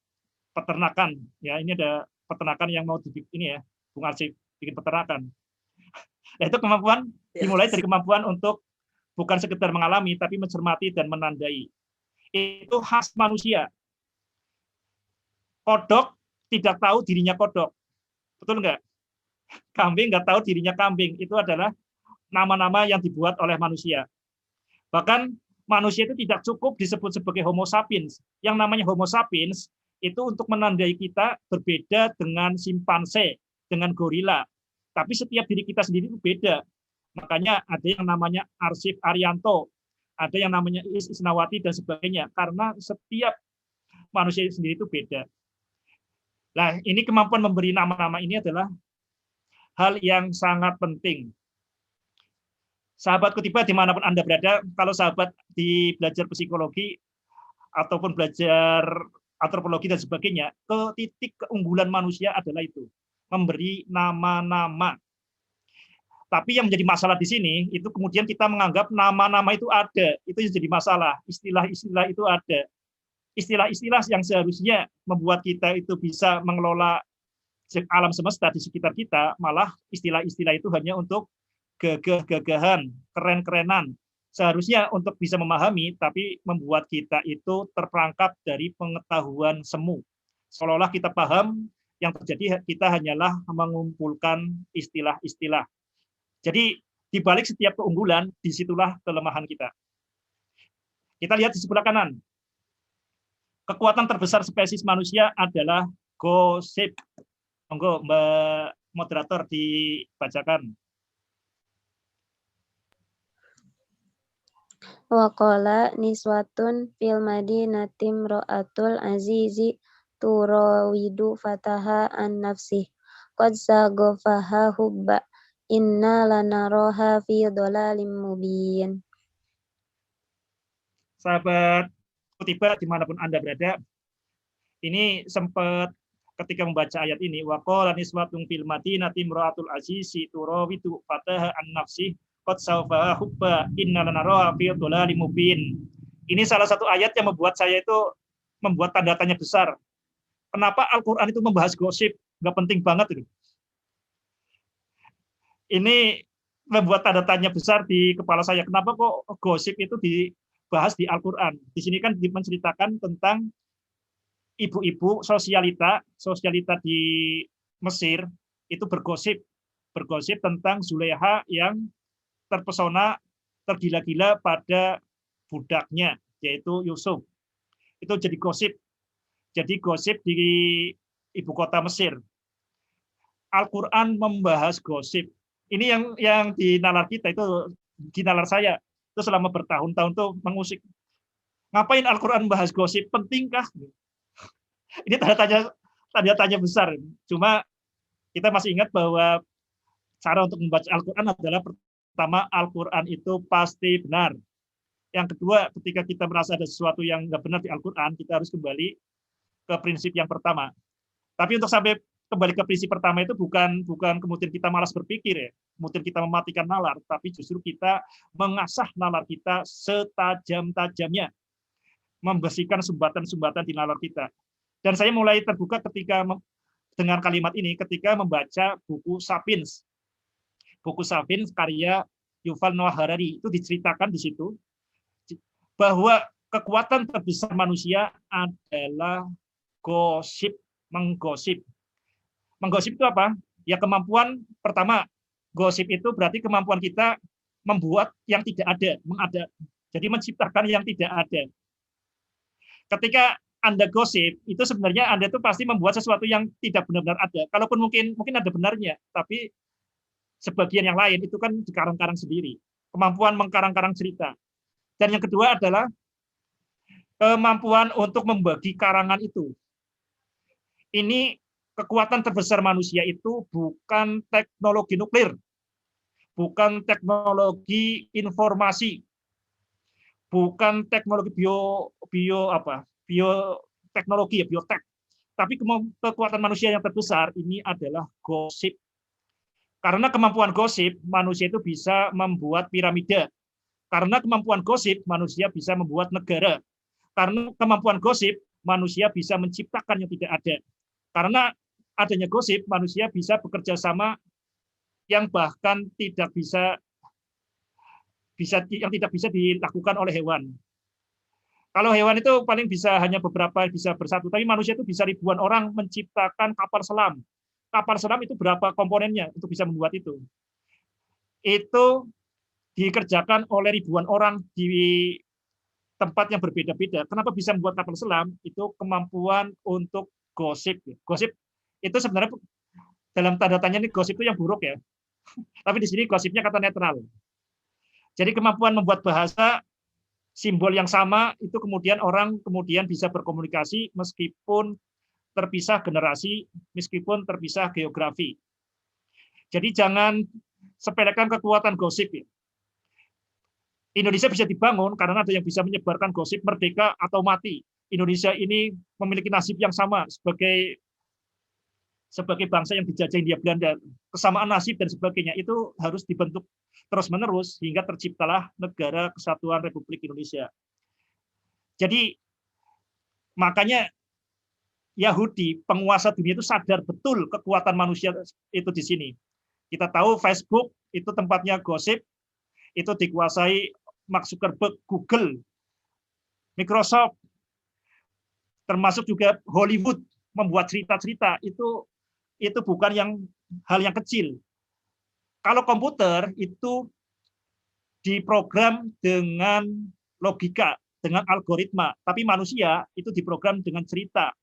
peternakan. Ya, ini ada peternakan yang mau dibikin ini ya, Bung Arsif bikin peternakan. Nah, itu kemampuan dimulai dari kemampuan untuk bukan sekedar mengalami, tapi mencermati dan menandai. Itu khas manusia. Kodok tidak tahu dirinya kodok. Betul nggak? Kambing nggak tahu dirinya kambing. Itu adalah nama-nama yang dibuat oleh manusia. Bahkan manusia itu tidak cukup disebut sebagai Homo sapiens. Yang namanya Homo sapiens itu untuk menandai kita berbeda dengan simpanse, dengan gorila. Tapi setiap diri kita sendiri itu beda. Makanya ada yang namanya Arsif Arianto, ada yang namanya Isnawati dan sebagainya. Karena setiap manusia sendiri itu beda. Nah, ini kemampuan memberi nama-nama ini adalah hal yang sangat penting. Sahabat Kutiba dimanapun Anda berada, kalau sahabat di belajar psikologi ataupun belajar antropologi dan sebagainya, titik keunggulan manusia adalah itu, memberi nama-nama. Tapi yang menjadi masalah di sini, itu kemudian kita menganggap nama-nama itu ada, itu yang jadi masalah, istilah-istilah itu ada. Istilah-istilah yang seharusnya membuat kita itu bisa mengelola alam semesta di sekitar kita, malah istilah-istilah itu hanya untuk gagah-gagahan, keren-kerenan. Seharusnya untuk bisa memahami, tapi membuat kita itu terperangkap dari pengetahuan semu. Seolah-olah kita paham, yang terjadi kita hanyalah mengumpulkan istilah-istilah. Jadi di balik setiap keunggulan, disitulah kelemahan kita. Kita lihat di sebelah kanan. Kekuatan terbesar spesies manusia adalah gosip. Monggo Mbak moderator dibacakan. Waqala niswatun fil madinati imra'atul azizi turawidu fataha an nafsih qad sagofaha hubba inna lanaraha fi dhalalim mubin. Sahabat Kutiba dimanapun Anda berada, ini sempat ketika membaca ayat ini, waqala niswatun fil madinati imra'atul azizi turawidu fataha an nafsih qad sawfa hubba inna lanaraha fi dhalalim mubin. Ini salah satu ayat yang membuat saya itu membuat tanda tanya besar. Kenapa Al-Qur'an itu membahas gosip? Nggak penting banget itu. Ini membuat tanda tanya besar di kepala saya. Kenapa kok gosip itu dibahas di Al-Qur'an? Di sini kan menceritakan tentang ibu-ibu sosialita di Mesir itu bergosip tentang Zulaiha yang terpesona, tergila-gila pada budaknya, yaitu Yusuf. Itu jadi gosip di ibu kota Mesir. Al-Quran membahas gosip. Ini yang di nalar kita itu, di nalar saya itu selama bertahun-tahun tuh mengusik. Ngapain Al-Quran membahas gosip? Pentingkah? Ini tanda tanya besar. Cuma kita masih ingat bahwa cara untuk membaca Al-Quran adalah pertama, Al-Quran itu pasti benar. Yang kedua, ketika kita merasa ada sesuatu yang nggak benar di Al-Quran, kita harus kembali ke prinsip yang pertama. Tapi untuk sampai kembali ke prinsip pertama itu bukan kemudian kita malas berpikir ya, kemudian kita mematikan nalar, tapi justru kita mengasah nalar kita setajam-tajamnya, membersihkan sumbatan-sumbatan di nalar kita. Dan saya mulai terbuka ketika dengan kalimat ini ketika membaca buku Sapiens. Buku Sapiens karya Yuval Noah Harari, itu diceritakan di situ bahwa kekuatan terbesar manusia adalah gosip, menggosip. Menggosip itu apa? Ya kemampuan pertama, gosip itu berarti kemampuan kita membuat yang tidak ada, jadi menciptakan yang tidak ada. Ketika Anda gosip, itu sebenarnya Anda itu pasti membuat sesuatu yang tidak benar-benar ada. Kalaupun mungkin ada benarnya, tapi sebagian yang lain itu kan dikarang-karang sendiri. Kemampuan mengkarang-karang cerita. Dan yang kedua adalah kemampuan untuk membagi karangan itu. Ini kekuatan terbesar manusia itu bukan teknologi nuklir, bukan teknologi informasi, bukan teknologi bioteknologi, biotek. Tapi kekuatan manusia yang terbesar ini adalah gosip. Karena kemampuan gosip, manusia itu bisa membuat piramida. Karena kemampuan gosip, manusia bisa membuat negara. Karena kemampuan gosip, manusia bisa menciptakan yang tidak ada. Karena adanya gosip, manusia bisa bekerja sama yang bahkan tidak bisa dilakukan oleh hewan. Kalau hewan itu paling bisa hanya beberapa bisa bersatu, tapi manusia itu bisa ribuan orang menciptakan kapal selam. Kapal selam itu berapa komponennya untuk bisa membuat itu? Itu dikerjakan oleh ribuan orang di tempat yang berbeda-beda. Kenapa bisa membuat kapal selam? Itu kemampuan untuk gosip. Gosip itu sebenarnya dalam tanda tanya ini gosip itu yang buruk ya. Tapi di sini gosipnya kata netral. Jadi kemampuan membuat bahasa simbol yang sama itu kemudian orang bisa berkomunikasi meskipun terpisah generasi, meskipun terpisah geografi. Jadi jangan sepelekan kekuatan gosip ya. Indonesia bisa dibangun karena ada yang bisa menyebarkan gosip merdeka atau mati. Indonesia ini memiliki nasib yang sama sebagai bangsa yang dijajah Hindia Belanda, kesamaan nasib dan sebagainya itu harus dibentuk terus-menerus hingga terciptalah Negara Kesatuan Republik Indonesia. Jadi makanya Yahudi, penguasa dunia itu sadar betul kekuatan manusia itu di sini. Kita tahu Facebook itu tempatnya gosip, itu dikuasai Mark Zuckerberg, Google, Microsoft, termasuk juga Hollywood membuat cerita-cerita itu bukan hal yang kecil. Kalau komputer itu diprogram dengan logika, dengan algoritma, tapi manusia itu diprogram dengan cerita.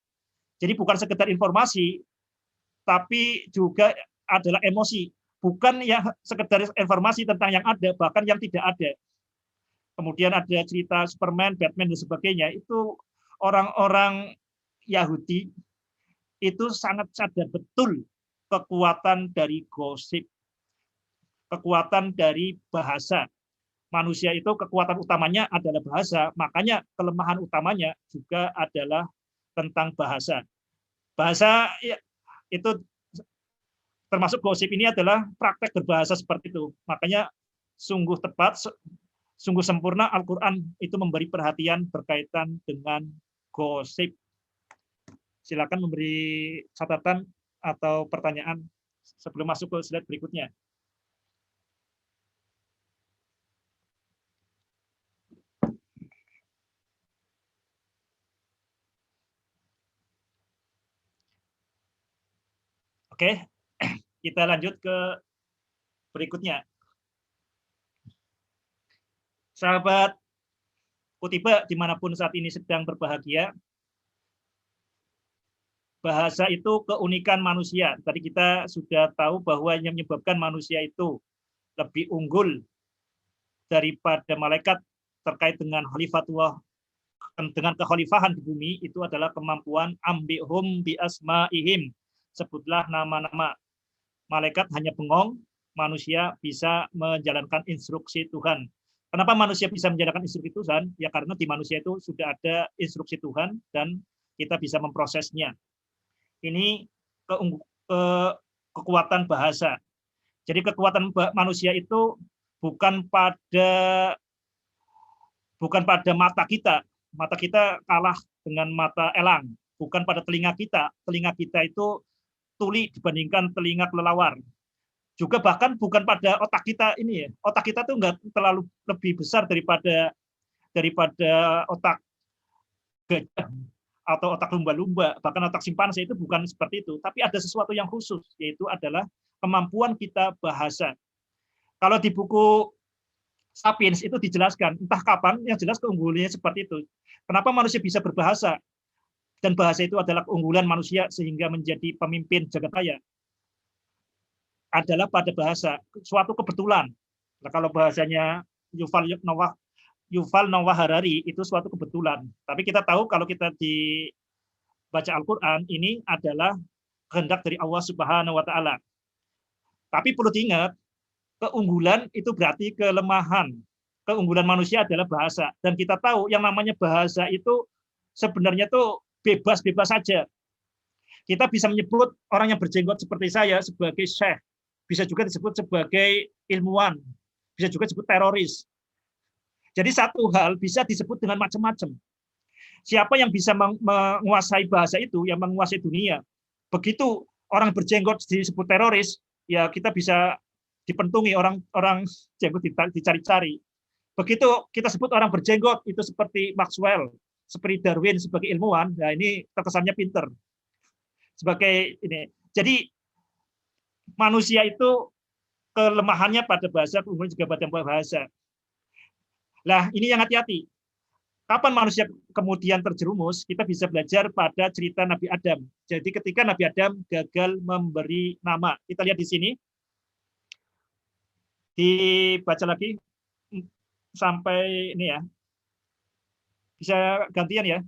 Jadi bukan sekedar informasi, tapi juga adalah emosi. Bukan yang sekedar informasi tentang yang ada, bahkan yang tidak ada. Kemudian ada cerita Superman, Batman, dan sebagainya. Itu orang-orang Yahudi itu sangat sadar betul kekuatan dari gosip, kekuatan dari bahasa. Manusia itu kekuatan utamanya adalah bahasa, makanya kelemahan utamanya juga adalah tentang bahasa. Bahasa ya, itu termasuk gosip ini adalah praktek berbahasa seperti itu. Makanya sungguh tepat, sungguh sempurna Al-Quran itu memberi perhatian berkaitan dengan gosip. Silakan memberi catatan atau pertanyaan sebelum masuk ke slide berikutnya. Oke, kita lanjut ke berikutnya. Sahabat Kutiba dimanapun saat ini sedang berbahagia, bahasa itu keunikan manusia. Tadi kita sudah tahu bahwa yang menyebabkan manusia itu lebih unggul daripada malaikat terkait dengan khalifatullah, dengan kekhalifahan di bumi, itu adalah kemampuan ambihum bi asma'ihim. Sebutlah nama-nama. Malaikat hanya bengong, manusia bisa menjalankan instruksi Tuhan. Kenapa manusia bisa menjalankan instruksi Tuhan? Ya karena di manusia itu sudah ada instruksi Tuhan dan kita bisa memprosesnya. Ini kekuatan bahasa. Jadi kekuatan manusia itu bukan pada mata kita. Mata kita kalah dengan mata elang. Bukan pada telinga kita. Telinga kita itu tuli dibandingkan telinga kelelawar. Juga bahkan bukan pada otak kita ini ya. Otak kita tuh nggak terlalu lebih besar daripada otak gajah atau otak lumba-lumba, bahkan otak simpanse itu bukan seperti itu. Tapi ada sesuatu yang khusus, yaitu adalah kemampuan kita bahasa. Kalau di buku Sapiens itu dijelaskan, entah kapan, yang jelas keunggulannya seperti itu. Kenapa manusia bisa berbahasa? Dan bahasa itu adalah keunggulan manusia sehingga menjadi pemimpin jagat raya. Adalah pada bahasa, suatu kebetulan. Nah, kalau bahasanya Yuval Noah Harari itu suatu kebetulan. Tapi kita tahu kalau kita dibaca Al-Quran, ini adalah kehendak dari Allah Subhanahu wa Ta'ala. Tapi perlu diingat, keunggulan itu berarti kelemahan. Keunggulan manusia adalah bahasa. Dan kita tahu yang namanya bahasa itu sebenarnya tuh bebas-bebas saja. Kita bisa menyebut orang yang berjenggot seperti saya sebagai syekh. Bisa juga disebut sebagai ilmuwan. Bisa juga disebut teroris. Jadi satu hal bisa disebut dengan macam-macam. Siapa yang bisa menguasai bahasa itu, yang menguasai dunia. Begitu orang berjenggot disebut teroris, ya kita bisa dipentungi orang jenggot dicari-cari. Begitu kita sebut orang berjenggot itu seperti Maxwell, seperti Darwin sebagai ilmuwan, nah ini terkesannya pinter. Sebagai ini. Jadi manusia itu kelemahannya pada bahasa, kemudian juga pada bahasa. Nah, ini yang hati-hati. Kapan manusia kemudian terjerumus, kita bisa belajar pada cerita Nabi Adam. Jadi ketika Nabi Adam gagal memberi nama. Kita lihat di sini. Dibaca lagi sampai ini ya. Bisa gantian ya.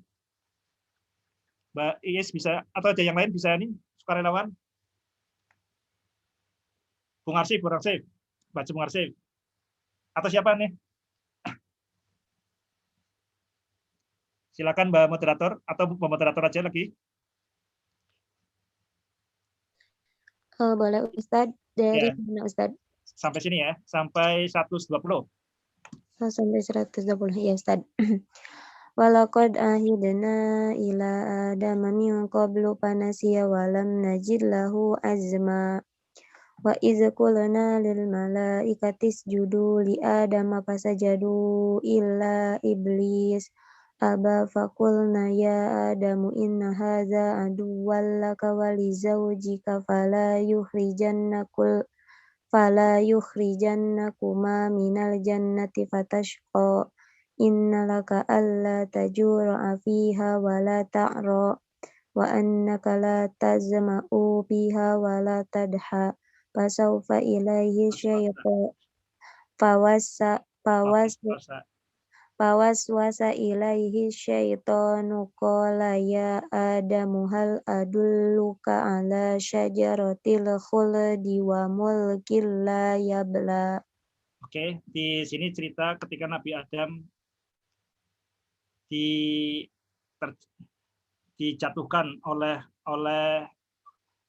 Mbak Iis bisa, atau ada yang lain bisa ini, sukarelawan. Bung Arsif, baca Bung Arsif. Atau siapa nih? Silakan Mbak Moderator, atau Mbak Moderator aja lagi. Boleh Ustadz, dari mana Ustadz? Sampai sini ya, sampai 120. Sampai 120, ya Ustadz. Walaqad ahidna ila adama min qablu fanasiya walam najid lahu azma. Wa iz qulna lil malaikati isjudu li adama fasajadu illa iblis aba faqulna ya adamu inna hadza aduwwan laka wa li zawjika fala yukhrijannakuma minal jannati fatashqa. innalaka alla tajura'a fiha wa la ta'ra wa annaka la tazma'u fiha wa la tadha fasawfa ilaihi syaitan fawassa fawas Puasa. fawaswasa ilaihi syaitanu qala ya Adamu hal adulluka ala syajaratil khuldi wa mulkil la yabla. Oke, di sini cerita ketika Nabi Adam di dijatuhkan oleh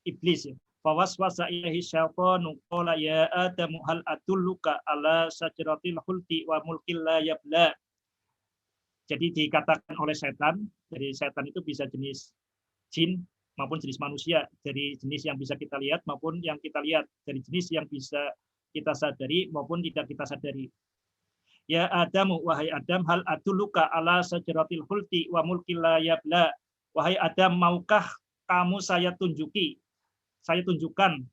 iblis ya. Fawaswasa ilaihi syaitanu qala ya Adamu hal adulluka ala syajaratil khuldi wa mulkil la yabla. Jadi dikatakan oleh setan, dari setan itu bisa jenis jin maupun jenis manusia, dari jenis yang bisa kita lihat maupun yang kita lihat, dari jenis yang bisa kita sadari maupun tidak kita sadari. Ya Adamu, wahai Adam, hal adulluka ala syajaratil khuldi wa mulkil la yabla. Wahai Adam, maukah kamu saya tunjuki? Saya tunjukkan.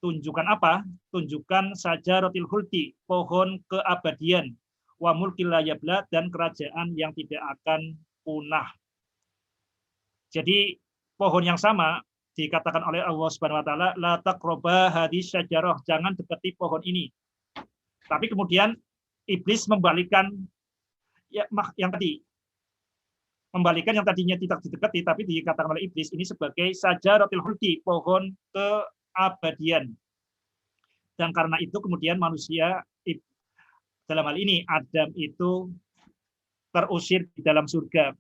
Tunjukkan apa? Tunjukkan syajaratil khuldi, pohon keabadian, wa mulkil la yabla, dan kerajaan yang tidak akan punah. Jadi pohon yang sama dikatakan oleh Allah Subhanahu wa taala, la taqraba hadhihi syajarah, jangan dekati pohon ini. Tapi kemudian iblis membalikkan yang tadi. Membalikan yang tadinya tidak didekati tapi dikatakan oleh iblis ini sebagai syajaratul khuldi, pohon keabadian. Dan karena itu kemudian manusia dalam hal ini Adam itu terusir di dalam surga.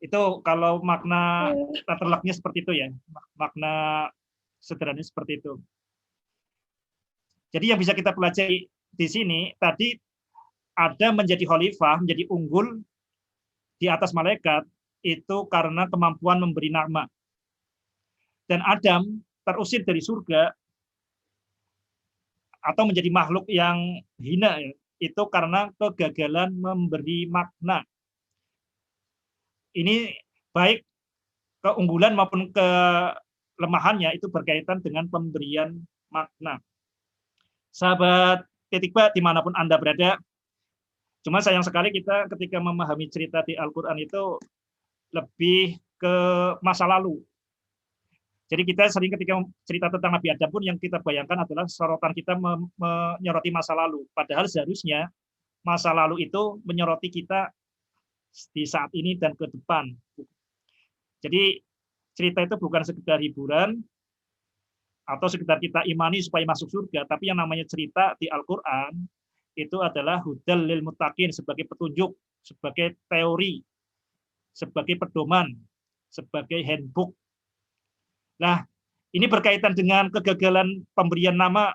Itu kalau makna terleknya seperti itu ya, makna sederhananya seperti itu. Jadi yang bisa kita pelajari di sini tadi Adam menjadi khalifah, menjadi unggul di atas malaikat itu karena kemampuan memberi nama. Dan Adam terusir dari surga atau menjadi makhluk yang hina ya, itu karena kegagalan memberi makna. Ini baik keunggulan maupun kelemahannya itu berkaitan dengan pemberian makna. Sahabat Ketikba dimanapun Anda berada, cuma sayang sekali kita ketika memahami cerita di Al-Quran itu lebih ke masa lalu. Jadi kita sering ketika cerita tentang Nabi Adam pun yang kita bayangkan adalah sorotan kita menyoroti masa lalu. Padahal seharusnya masa lalu itu menyoroti kita di saat ini dan ke depan. Jadi cerita itu bukan sekedar hiburan atau sekedar kita imani supaya masuk surga, tapi yang namanya cerita di Al-Quran itu adalah hudal lil muttaqin, sebagai petunjuk, sebagai teori, sebagai pedoman, sebagai handbook. Nah, ini berkaitan dengan kegagalan pemberian nama,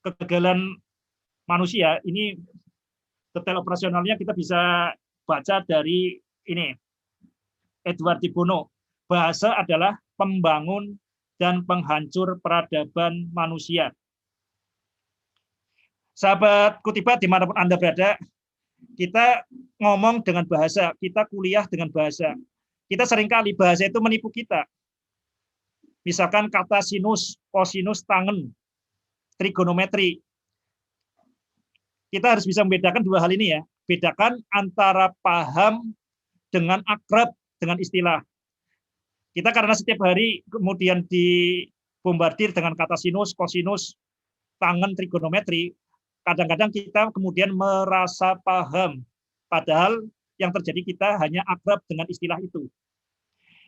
kegagalan manusia. Ini detail operasionalnya kita bisa baca dari ini, Edward de Bono. Bahasa adalah pembangun dan penghancur peradaban manusia. Sahabat Kutibat dimanapun Anda berada, kita ngomong dengan bahasa, kita kuliah dengan bahasa. Kita seringkali bahasa itu menipu kita. Misalkan kata sinus, kosinus, tangen, trigonometri. Kita harus bisa membedakan dua hal ini ya. Bedakan antara paham dengan akrab dengan istilah. Kita karena setiap hari kemudian dibombardir dengan kata sinus, kosinus, tangen, trigonometri, kadang-kadang kita kemudian merasa paham. Padahal yang terjadi kita hanya akrab dengan istilah itu.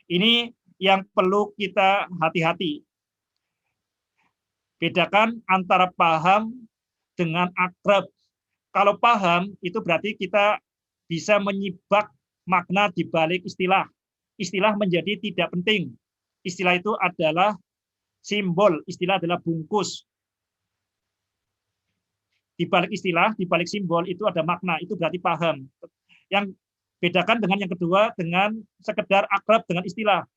Ini yang perlu kita hati-hati. Bedakan antara paham dengan akrab. Kalau paham, itu berarti kita bisa menyibak makna di balik istilah. Istilah menjadi tidak penting. Istilah itu adalah simbol, istilah adalah bungkus. Di balik istilah, di balik simbol itu ada makna, itu berarti paham. Yang bedakan dengan yang kedua, dengan sekedar akrab dengan istilah.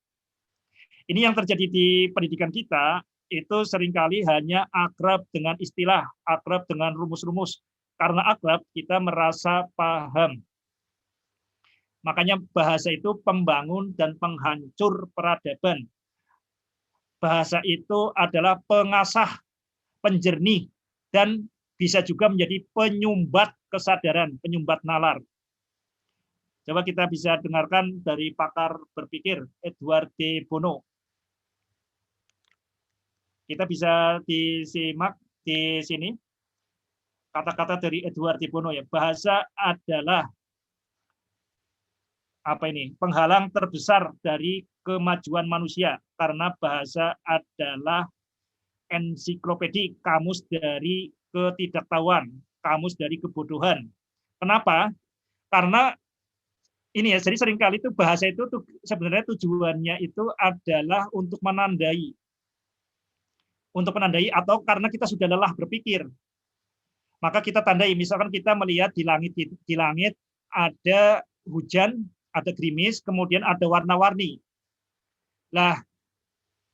Ini yang terjadi di pendidikan kita, itu seringkali hanya akrab dengan istilah, akrab dengan rumus-rumus. Karena akrab, kita merasa paham. Makanya bahasa itu pembangun dan penghancur peradaban. Bahasa itu adalah pengasah, penjernih, dan bisa juga menjadi penyumbat kesadaran, penyumbat nalar. Coba kita bisa dengarkan dari pakar berpikir Edward de Bono. Kita bisa disimak di sini kata-kata dari Edward de Bono ya. Bahasa adalah penghalang terbesar dari kemajuan manusia karena bahasa adalah ensiklopedi, kamus dari ketidaktahuan, kamus dari kebodohan. Kenapa? Karena ini ya, jadi seringkali itu bahasa itu sebenarnya tujuannya itu adalah untuk menandai atau karena kita sudah lelah berpikir. Maka kita tandai, misalkan kita melihat di langit ada hujan, ada gerimis, kemudian ada warna-warni. Lah,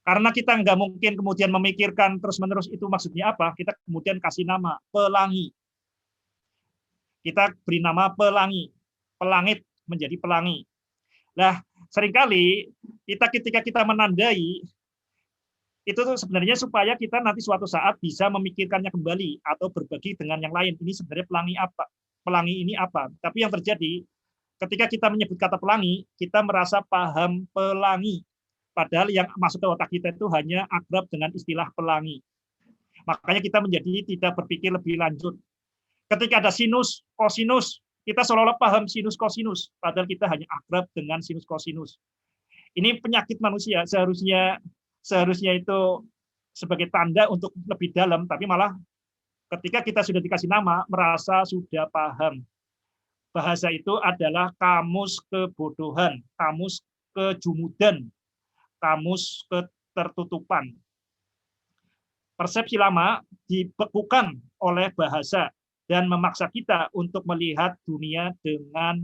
karena kita nggak mungkin kemudian memikirkan terus-menerus itu maksudnya apa, kita kemudian kasih nama pelangi. Kita beri nama pelangi, pelangit menjadi pelangi. Nah, seringkali ketika kita menandai, itu tuh sebenarnya supaya kita nanti suatu saat bisa memikirkannya kembali atau berbagi dengan yang lain. Ini sebenarnya pelangi apa? Pelangi ini apa? Tapi yang terjadi ketika kita menyebut kata pelangi, kita merasa paham pelangi. Padahal yang masuk ke otak kita itu hanya akrab dengan istilah pelangi. Makanya kita menjadi tidak berpikir lebih lanjut. Ketika ada sinus, kosinus, kita seolah-olah paham sinus, kosinus. Padahal kita hanya akrab dengan sinus, kosinus. Ini penyakit manusia, seharusnya itu sebagai tanda untuk lebih dalam, tapi malah ketika kita sudah dikasih nama, merasa sudah paham. Bahasa itu adalah kamus kebodohan, kamus kejumudan, kamus ketertutupan. Persepsi lama dibekukan oleh bahasa dan memaksa kita untuk melihat dunia dengan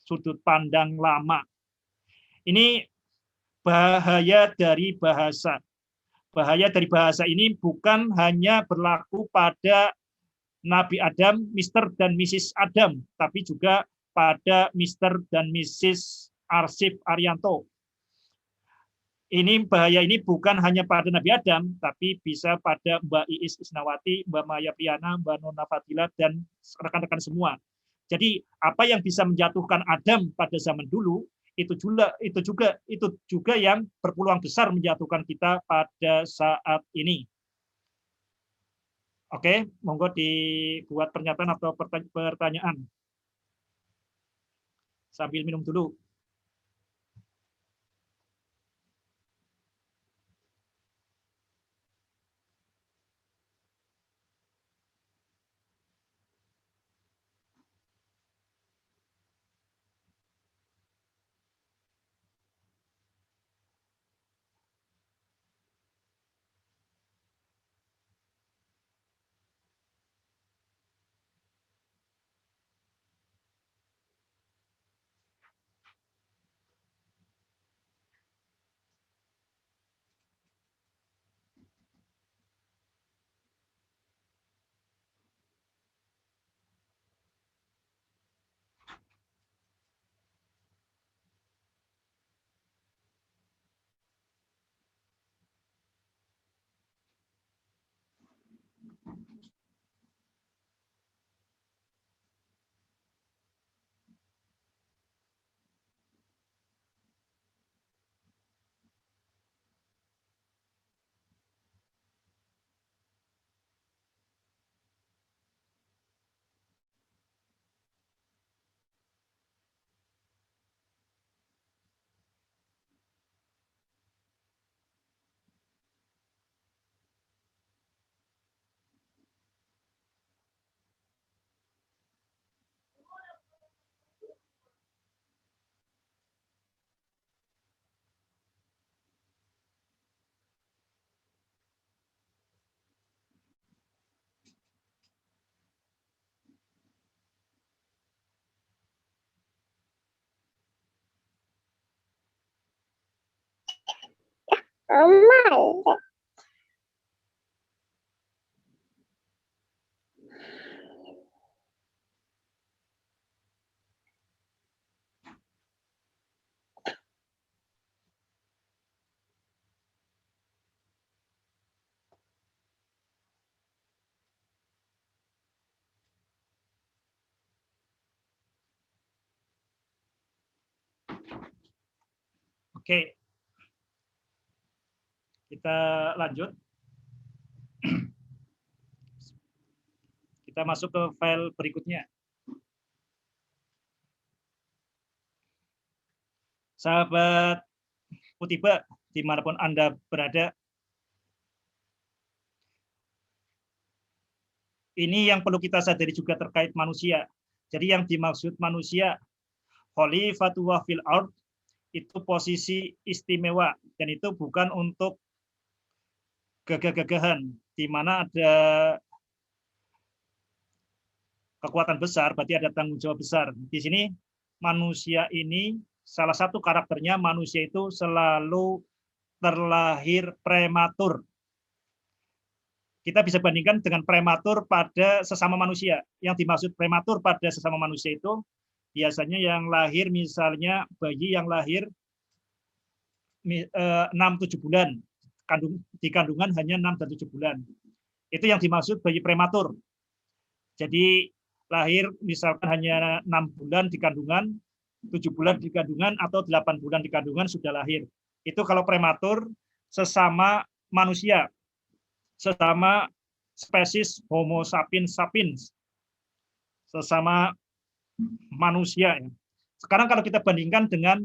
sudut pandang lama. Ini bahaya dari bahasa. Bahaya dari bahasa ini bukan hanya berlaku pada Nabi Adam, Mr. dan Mrs. Adam, tapi juga pada Mr. dan Mrs. Arsif Arianto. Ini bahaya ini bukan hanya pada Nabi Adam, tapi bisa pada Mbak Iis Isnawati, Mbak Maya Piana, Mbak Nona Fadila, dan rekan-rekan semua. Jadi apa yang bisa menjatuhkan Adam pada zaman dulu, itu juga yang berpeluang besar menjatuhkan kita pada saat ini. Oke, monggo dibuat pernyataan atau pertanyaan. Sambil minum dulu. Oke. Kita lanjut. Kita masuk ke file berikutnya. Sahabat Kutiba, dimanapun Anda berada, ini yang perlu kita sadari juga terkait manusia. Jadi yang dimaksud manusia, khalifatullah fil ard, itu posisi istimewa, dan itu bukan untuk gagah-gagahan, di mana ada kekuatan besar, berarti ada tanggung jawab besar. Di sini manusia ini salah satu karakternya, manusia itu selalu terlahir prematur. Kita bisa bandingkan dengan prematur pada sesama manusia. Yang dimaksud prematur pada sesama manusia itu biasanya yang lahir, misalnya bayi yang lahir 6-7 bulan, di kandungan hanya 6 dan 7 bulan. Itu yang dimaksud bayi prematur. Jadi lahir misalkan hanya 6 bulan di kandungan, 7 bulan di kandungan, atau 8 bulan di kandungan sudah lahir. Itu kalau prematur sesama manusia, sesama spesies Homo sapiens sapiens, sesama manusia. Sekarang kalau kita bandingkan dengan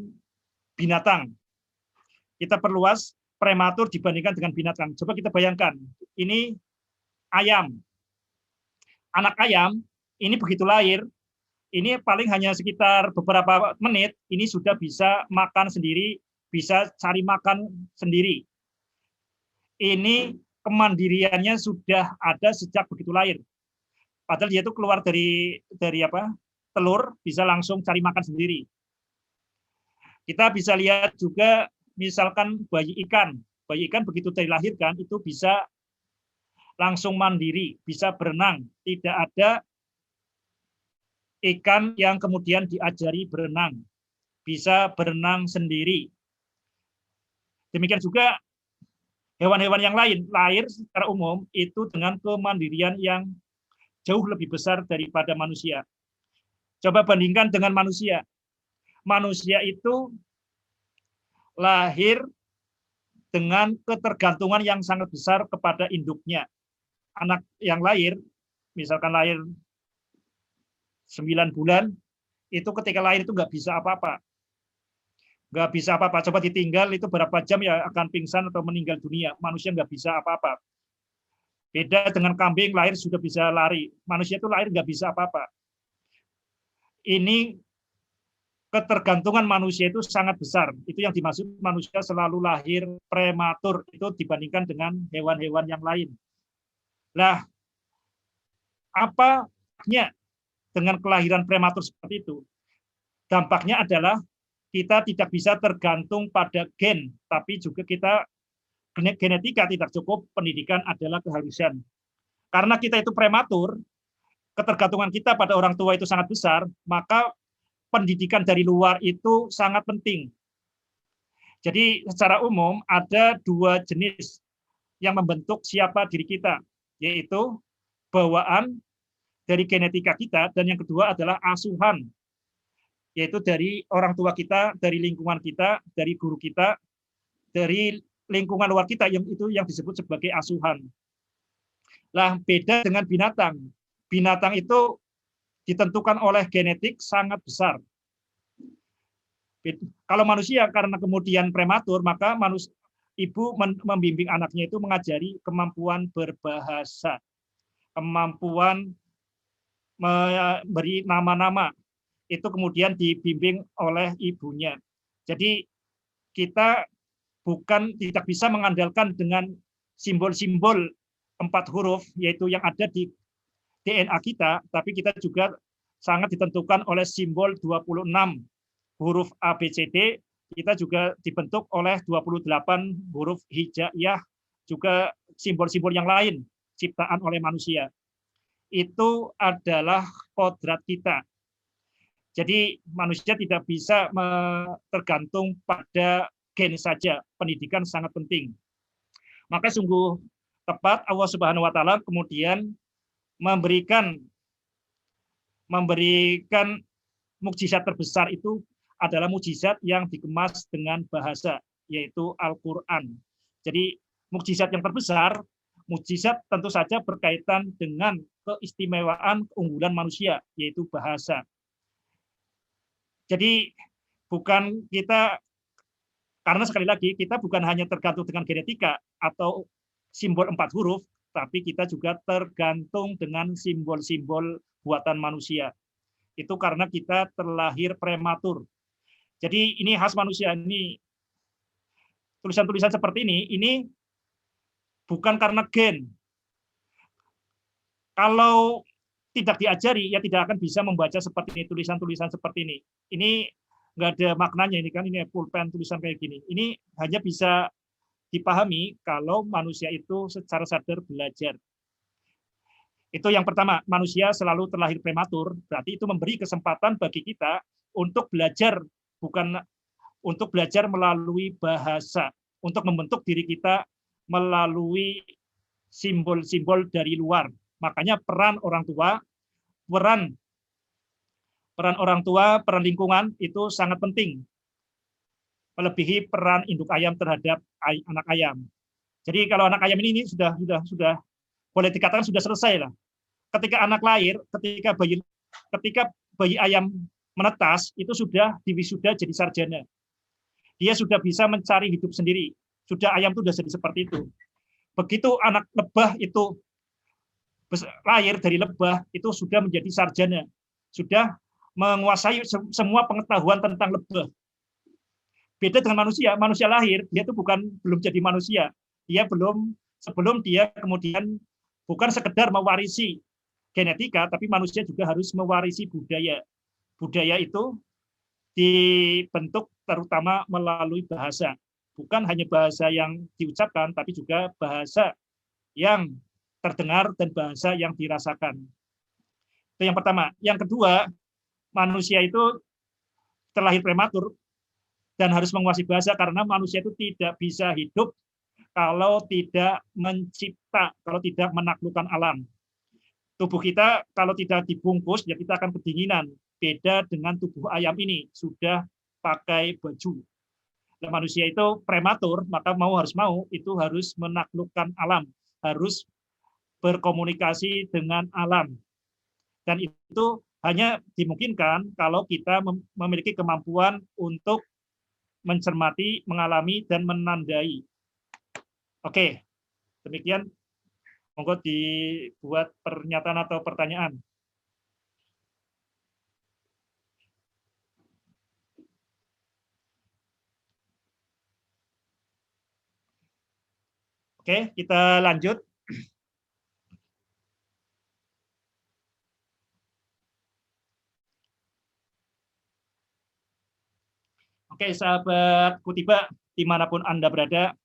binatang, kita perluas prematur dibandingkan dengan binatang. Coba kita bayangkan, ini ayam. Anak ayam, ini begitu lahir, ini paling hanya sekitar beberapa menit, ini sudah bisa makan sendiri, bisa cari makan sendiri. Ini kemandiriannya sudah ada sejak begitu lahir. Padahal dia itu keluar dari telur, bisa langsung cari makan sendiri. Kita bisa lihat juga, misalkan bayi ikan begitu dilahirkan, itu bisa langsung mandiri, bisa berenang. Tidak ada ikan yang kemudian diajari berenang, bisa berenang sendiri. Demikian juga hewan-hewan yang lain, lahir secara umum itu dengan kemandirian yang jauh lebih besar daripada manusia. Coba bandingkan dengan manusia. Manusia itu lahir dengan ketergantungan yang sangat besar kepada induknya. Anak yang lahir, misalkan lahir 9 bulan, itu ketika lahir itu nggak bisa apa-apa. Nggak bisa apa-apa. Coba ditinggal itu berapa jam ya akan pingsan atau meninggal dunia. Manusia nggak bisa apa-apa. Beda dengan kambing, lahir sudah bisa lari. Manusia itu lahir nggak bisa apa-apa. Ini ketergantungan manusia itu sangat besar. Itu yang dimaksud manusia selalu lahir prematur. Itu dibandingkan dengan hewan-hewan yang lain. Nah, apanya dengan kelahiran prematur seperti itu? Dampaknya adalah kita tidak bisa tergantung pada gen, tapi juga kita genetika tidak cukup, pendidikan adalah keharusan. Karena kita itu prematur, ketergantungan kita pada orang tua itu sangat besar, maka pendidikan dari luar itu sangat penting. Jadi secara umum ada 2 jenis yang membentuk siapa diri kita, yaitu bawaan dari genetika kita, dan yang kedua adalah asuhan, yaitu dari orang tua kita, dari lingkungan kita, dari guru kita, dari lingkungan luar kita, yang itu yang disebut sebagai asuhan. Lah, beda dengan binatang. Binatang itu ditentukan oleh genetik sangat besar. Kalau manusia karena kemudian prematur, maka ibu membimbing anaknya itu mengajari kemampuan berbahasa, kemampuan memberi nama-nama, itu kemudian dibimbing oleh ibunya. Jadi kita tidak bisa mengandalkan dengan simbol-simbol 4 huruf, yaitu yang ada di DNA kita, tapi kita juga sangat ditentukan oleh simbol 26 huruf ABCD, kita juga dibentuk oleh 28 huruf hijaiyah, juga simbol-simbol yang lain ciptaan oleh manusia. Itu adalah kodrat kita. Jadi manusia tidak bisa tergantung pada gen saja. Pendidikan sangat penting. Maka sungguh tepat Allah Subhanahu wa taala kemudian memberikan mukjizat terbesar itu adalah mukjizat yang dikemas dengan bahasa, yaitu Al-Quran. Jadi mukjizat yang terbesar, mukjizat tentu saja berkaitan dengan keistimewaan keunggulan manusia, yaitu bahasa. Jadi bukan kita, karena sekali lagi kita bukan hanya tergantung dengan genetika atau simbol 4 huruf, tapi kita juga tergantung dengan simbol-simbol buatan manusia. Itu karena kita terlahir prematur. Jadi ini khas manusia, ini tulisan-tulisan seperti ini bukan karena gen. Kalau tidak diajari, ya tidak akan bisa membaca seperti ini, tulisan-tulisan seperti ini. Ini nggak ada maknanya, ini kan ini pulpen tulisan kayak gini. Ini hanya bisa dipahami kalau manusia itu secara sadar belajar. Itu yang pertama, manusia selalu terlahir prematur, berarti itu memberi kesempatan bagi kita untuk belajar, bukan untuk belajar melalui bahasa, untuk membentuk diri kita melalui simbol-simbol dari luar. Makanya peran orang tua, peran lingkungan itu sangat penting, melebihi peran induk ayam terhadap anak ayam. Jadi kalau anak ayam ini sudah boleh dikatakan sudah selesai lah. Ketika anak lahir, ketika bayi ayam menetas, itu sudah diwisuda jadi sarjana. Dia sudah bisa mencari hidup sendiri. Sudah ayam itu sudah jadi seperti itu. Begitu anak lebah itu lahir dari lebah, itu sudah menjadi sarjana. Sudah menguasai semua pengetahuan tentang lebah. Beda dengan manusia lahir, dia itu belum jadi manusia. Dia sebelum dia kemudian bukan sekedar mewarisi genetika, tapi manusia juga harus mewarisi budaya. Budaya itu dibentuk terutama melalui bahasa. Bukan hanya bahasa yang diucapkan, tapi juga bahasa yang terdengar dan bahasa yang dirasakan. Itu yang pertama. Yang kedua, manusia itu terlahir prematur dan harus menguasai bahasa karena manusia itu tidak bisa hidup kalau tidak mencipta, kalau tidak menaklukkan alam. Tubuh kita kalau tidak dibungkus, ya kita akan kedinginan. Beda dengan tubuh ayam ini, sudah pakai baju. Nah, manusia itu prematur, maka harus mau, itu harus menaklukkan alam, harus berkomunikasi dengan alam. Dan itu hanya dimungkinkan kalau kita memiliki kemampuan untuk mencermati, mengalami, dan menandai. Oke, demikian. Monggo dibuat pernyataan atau pertanyaan. Oke, kita lanjut. Oke, sahabat Kutiba, dimanapun Anda berada,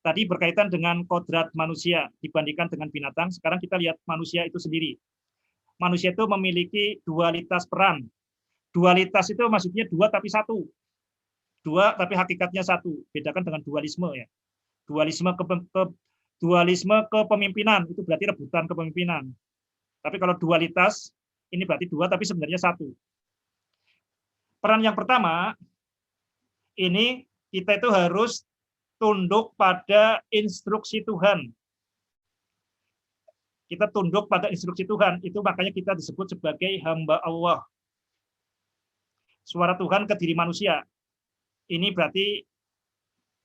tadi berkaitan dengan kodrat manusia dibandingkan dengan binatang. Sekarang kita lihat manusia itu sendiri. Manusia itu memiliki dualitas peran. Dualitas itu maksudnya dua tapi satu. Dua tapi hakikatnya satu. Bedakan dengan dualisme ya. Dualisme kepemimpinan itu berarti rebutan kepemimpinan. Tapi kalau dualitas ini berarti dua tapi sebenarnya satu. Peran yang pertama ini kita itu harus tunduk pada instruksi Tuhan. Kita tunduk pada instruksi Tuhan, itu makanya kita disebut sebagai hamba Allah. Suara Tuhan ke diri manusia. Ini berarti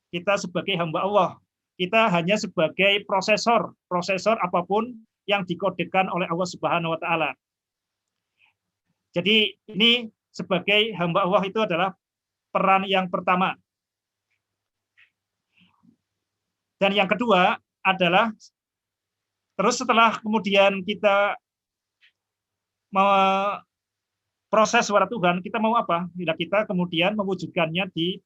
kita sebagai hamba Allah. Kita hanya sebagai prosesor apapun yang dikodekan oleh Allah Subhanahu wa taala. Jadi ini sebagai hamba Allah itu adalah peran yang pertama. Dan yang kedua adalah, terus setelah kemudian kita proses suara Tuhan, kita mau apa? Bila kita kemudian mewujudkannya di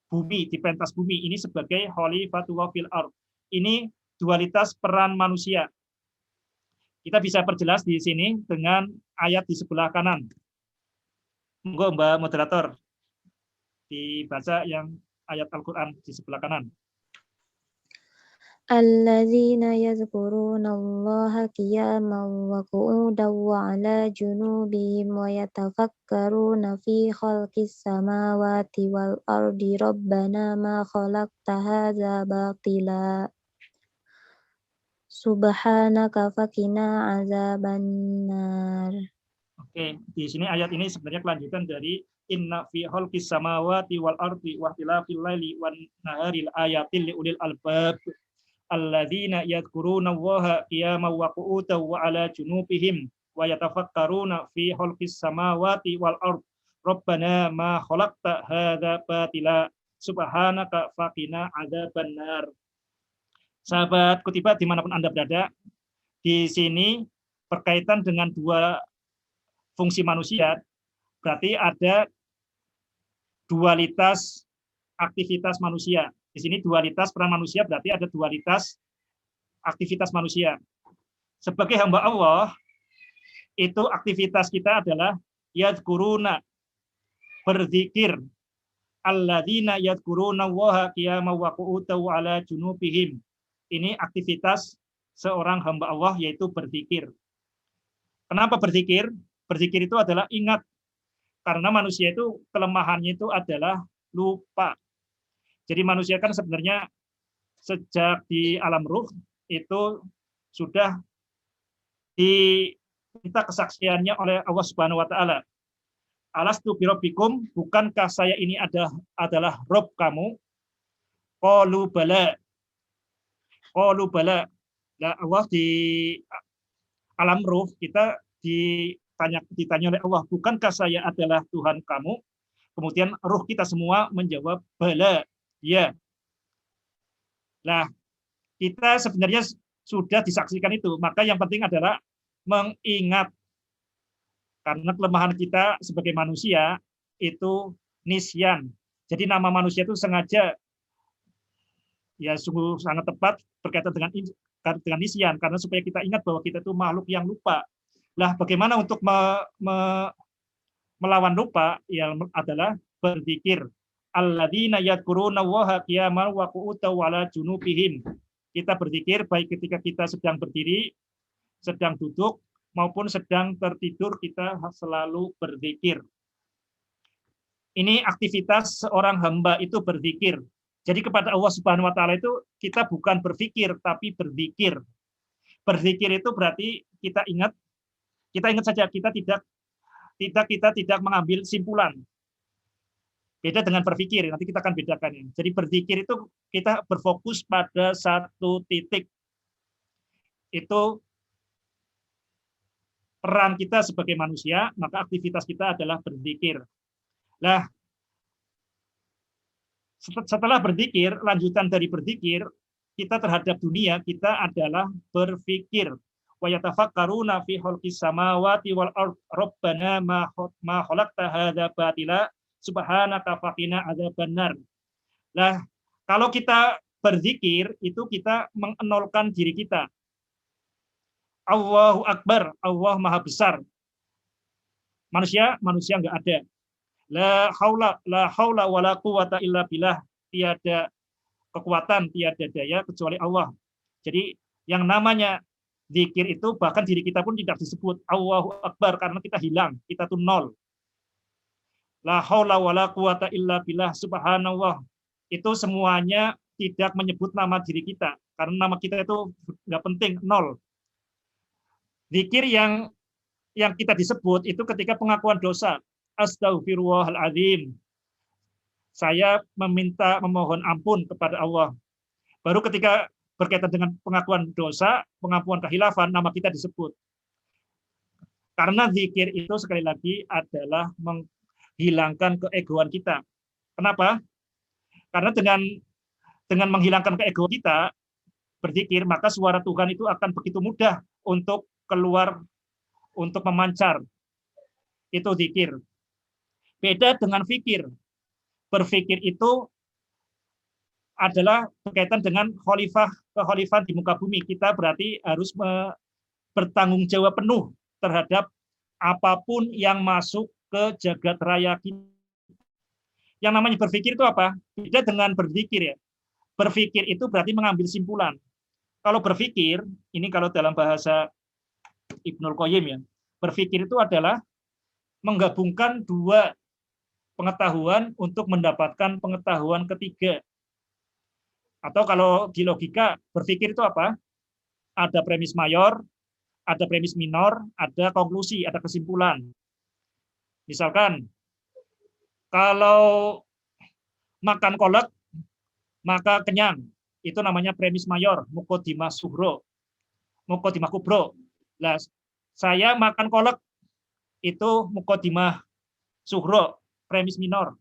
bumi, di pentas bumi, ini sebagai khalifatullah fil ardh. Ini dualitas peran manusia. Kita bisa perjelas di sini dengan ayat di sebelah kanan. Monggo Mbak Moderator, dibaca yang ayat Al-Quran di sebelah kanan. Alladzina yadhkuruna Allaha qiyaman wa qu'udan wa 'ala junubihim wa yatafakkaruna fi khalqis samawati wal ardi rabbana ma khalaqta hadza batila subhanaka faqina adzabannar. Oke, di sini ayat ini sebenarnya kelanjutan dari inna fi khalqis samawati wal ardi wa ikhtilafil laili wan nahari ayatil liulil albab alladzina yadhkuruna Allaha qiyaman wa qu'udan wa 'ala junubihim wa yatafakkaruna fi khalqis samawati wal ardi rabbana ma khalaqta hadza batila subhanaka faqina adzabannar. Sahabat Kutibat dimanapun Anda berada, di sini berkaitan dengan dua fungsi manusia, berarti ada dualitas aktivitas manusia. Di sini dualitas peran manusia berarti ada dualitas aktivitas manusia. Sebagai hamba Allah, itu aktivitas kita adalah yadhkuruna, berzikir. Alladzina yadhkuruna Allaha qiyaman wa qu'udan wa 'ala junubihim. Ini aktivitas seorang hamba Allah, yaitu berzikir. Kenapa berzikir? Berzikir itu adalah ingat. Karena manusia itu kelemahannya itu adalah lupa. Jadi manusia kan sebenarnya sejak di alam ruh itu sudah diminta kesaksiannya oleh Allah Subhanahu wa taala. Alastu birabbikum, bukankah saya ini adalah Rob kamu? Qalu bala. Qalu bala. Nah, Allah di alam ruh kita ditanya oleh Allah, bukankah saya adalah Tuhan kamu? Kemudian ruh kita semua menjawab bala, ya. Nah, kita sebenarnya sudah disaksikan itu, maka yang penting adalah mengingat. Karena kelemahan kita sebagai manusia itu nisyan. Jadi nama manusia itu sengaja, ya sungguh sangat tepat berkaitan dengan nisyan, karena supaya kita ingat bahwa kita itu makhluk yang lupa. Lah, bagaimana untuk melawan lupa? Ya adalah berzikir. Alladzina yadhkuruna Allaha qiyaman wa qu'udan wa 'ala junubihim. Kita berzikir baik ketika kita sedang berdiri, sedang duduk, maupun sedang tertidur, kita selalu berzikir. Ini aktivitas seorang hamba itu berzikir. Jadi kepada Allah Subhanahu wa taala itu kita bukan berpikir tapi berzikir. Berzikir itu berarti kita ingat saja, kita tidak mengambil simpulan. Beda dengan berpikir, nanti kita akan bedakan ini. Jadi berzikir itu kita berfokus pada satu titik. Itu peran kita sebagai manusia, maka aktivitas kita adalah berzikir. Nah, setelah berzikir, lanjutan dari berzikir, kita terhadap dunia, kita adalah berpikir. Wa yatafakkaruna fi khalqis samawati wal ardh rabbana ma khalaqta hadza batila subhanaka faqina adzabannar. Nah, kalau kita berzikir itu kita mengenolkan diri kita. Allahu Akbar, Allah Maha Besar. Manusia enggak ada. La haula wala quwata illa billah. Tiada kekuatan, tiada daya kecuali Allah. Jadi yang namanya zikir itu bahkan diri kita pun tidak disebut Allahu Akbar karena kita hilang, kita tuh nol. La haula wala quwata illa billah, subhanallah. Itu semuanya tidak menyebut nama diri kita karena nama kita itu enggak penting, nol. Zikir yang kita disebut itu ketika pengakuan dosa. Astaghfirullahaladzim. Saya memohon ampun kepada Allah. Baru ketika berkaitan dengan pengakuan dosa, pengampuan kehilafan, nama kita disebut. Karena zikir itu sekali lagi adalah menghilangkan keegoan kita. Kenapa? Karena dengan menghilangkan keegoan kita, berzikir, maka suara Tuhan itu akan begitu mudah untuk keluar, untuk memancar. Itu zikir. Beda dengan fikir. Berfikir itu adalah berkaitan dengan kekhalifahan di muka bumi. Kita berarti harus bertanggung jawab penuh terhadap apapun yang masuk ke jagat raya kita. Yang namanya berfikir itu apa? Beda dengan berzikir ya. Berfikir itu berarti mengambil simpulan. Kalau berpikir, ini kalau dalam bahasa Ibnul Qayyim ya, berpikir itu adalah menggabungkan dua pengetahuan untuk mendapatkan pengetahuan ketiga. Atau kalau di logika, berpikir itu apa? Ada premis mayor, ada premis minor, ada konklusi, ada kesimpulan. Misalkan, kalau makan kolak, maka kenyang. Itu namanya premis mayor, mukodimah suhro, mukodimah kubro. Nah, saya makan kolak, itu mukodimah suhro, premis minor.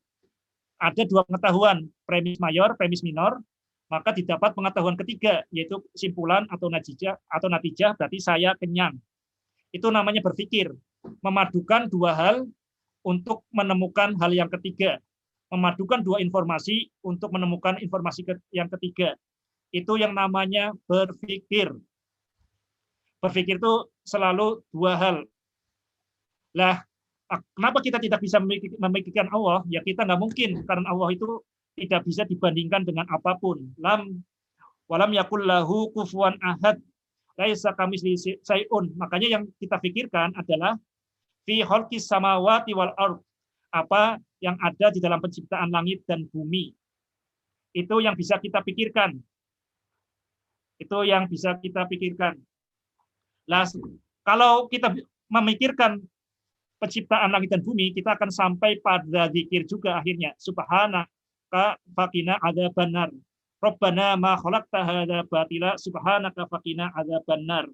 Ada dua pengetahuan, premis mayor, premis minor, maka didapat pengetahuan ketiga, yaitu kesimpulan atau natijah, berarti saya kenyang. Itu namanya berpikir, memadukan dua hal untuk menemukan hal yang ketiga, memadukan dua informasi untuk menemukan informasi yang ketiga. Itu yang namanya berpikir. Berpikir itu selalu dua hal. Lah, kenapa kita tidak bisa memikirkan Allah? Ya kita nggak mungkin, karena Allah itu tidak bisa dibandingkan dengan apapun. Walam yakul lahu kufuwan ahad. Laisa kamitslihi syai'un. Makanya yang kita pikirkan adalah fi khalqis samawati wal ard. Apa yang ada di dalam penciptaan langit dan bumi. Itu yang bisa kita pikirkan. Itu yang bisa kita pikirkan. Lah, kalau kita memikirkan penciptaan langit dan bumi, kita akan sampai pada zikir juga akhirnya. Subhanaka faqina adzabannar. Rabbana ma khalaqta hadza batila subhanaka faqina adzabannar.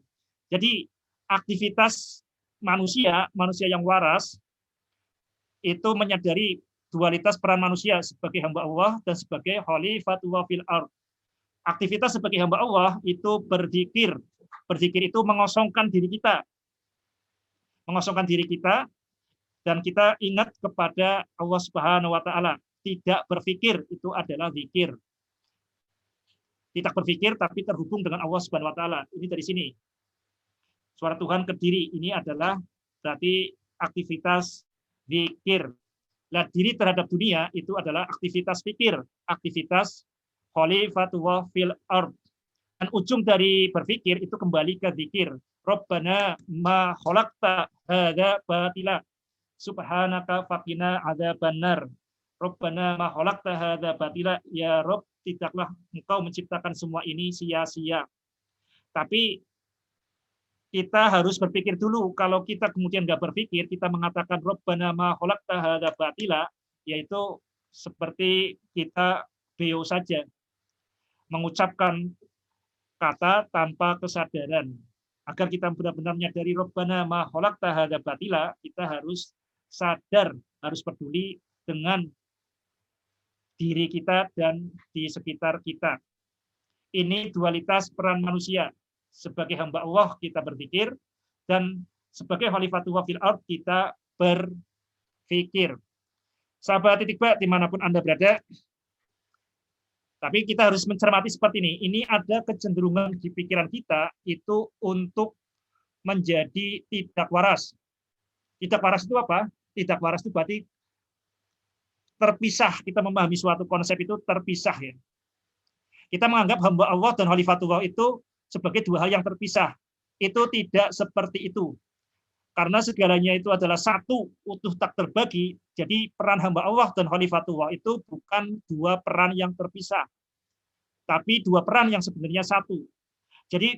Jadi aktivitas manusia yang waras itu menyadari dualitas peran manusia sebagai hamba Allah dan sebagai khalifatullah fil ardh. Aktivitas sebagai hamba Allah itu berzikir. Berzikir itu mengosongkan diri kita. Mengosongkan diri kita dan kita ingat kepada Allah Subhanahu wa taala. Tidak berpikir itu adalah zikir. Tidak berpikir tapi terhubung dengan Allah Subhanahu wa taala. Ini dari sini. Suara Tuhan ke diri ini adalah berarti aktivitas zikir. Nah, diri terhadap dunia itu adalah aktivitas pikir, aktivitas khalifatullah fil ardh. Dan ujung dari berpikir itu kembali ke zikir. Rabbana ma khalaqta hadza batila subhanaka faqina adzabannar. Rabbana ma khalaqta hadza batila, ya Rabb, tidaklah engkau menciptakan semua ini sia-sia. Tapi kita harus berpikir dulu. Kalau kita kemudian nggak berpikir, kita mengatakan Rabbana ma khalaqta hadza batila, yaitu seperti kita beo saja, mengucapkan kata tanpa kesadaran. Agar kita benar-benar menyadari Rabbana ma khalaqta hadza batila, kita harus sadar, harus peduli dengan diri kita dan di sekitar kita. Ini dualitas peran manusia. Sebagai hamba Allah kita berpikir, dan sebagai khalifatullah fil ardh kita berpikir. Sahabat titik ba dimanapun Anda berada, tapi kita harus mencermati seperti ini. Ini ada kecenderungan di pikiran kita itu untuk menjadi tidak waras. Tidak waras itu apa? Tidak waras itu berarti terpisah. Kita memahami suatu konsep itu terpisah ya. Kita menganggap hamba Allah dan khalifatullah itu sebagai dua hal yang terpisah. Itu tidak seperti itu. Karena segalanya itu adalah satu, utuh tak terbagi. Jadi peran hamba Allah dan khalifatullah itu bukan dua peran yang terpisah, tapi dua peran yang sebenarnya satu. Jadi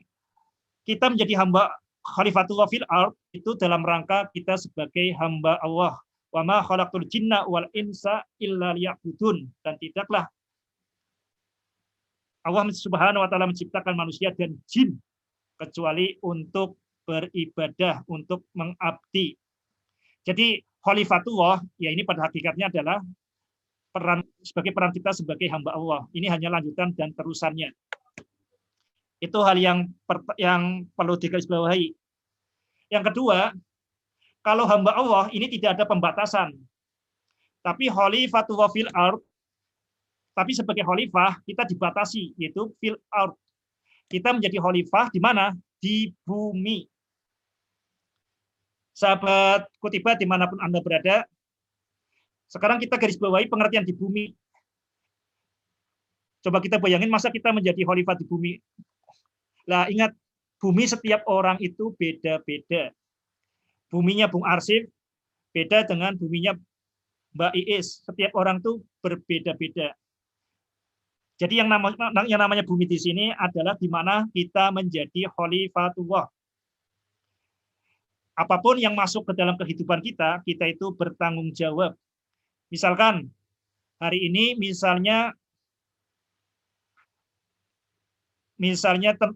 kita menjadi hamba khalifatullah fil ardh itu dalam rangka kita sebagai hamba Allah. Wa ma khalaqtul jinna wal insa illa liya'budun. Dan tidaklah Allah Subhanahu wa taala menciptakan manusia dan jin kecuali untuk beribadah, untuk mengabdi. Jadi khalifatullah, ya ini pada hakikatnya adalah sebagai peran kita sebagai hamba Allah. Ini hanya lanjutan dan terusannya. Itu hal yang perlu digarisbawahi. Yang kedua, kalau hamba Allah ini tidak ada pembatasan. Tapi khalifatullah fil ardh, tapi sebagai khalifah kita dibatasi, yaitu fil ardh. Kita menjadi khalifah di mana? Di bumi. Sahabat Kutiba dimanapun Anda berada, sekarang kita garis bawahi pengertian di bumi. Coba kita bayangin masa kita menjadi khalifah di bumi. Lah ingat, bumi setiap orang itu beda-beda. Buminya Bung Arsif beda dengan buminya Mbak Iis. Setiap orang tuh berbeda-beda. Jadi yang namanya bumi di sini adalah di mana kita menjadi khalifatullah. Apapun yang masuk ke dalam kehidupan kita, kita itu bertanggung jawab. Misalkan hari ini misalnya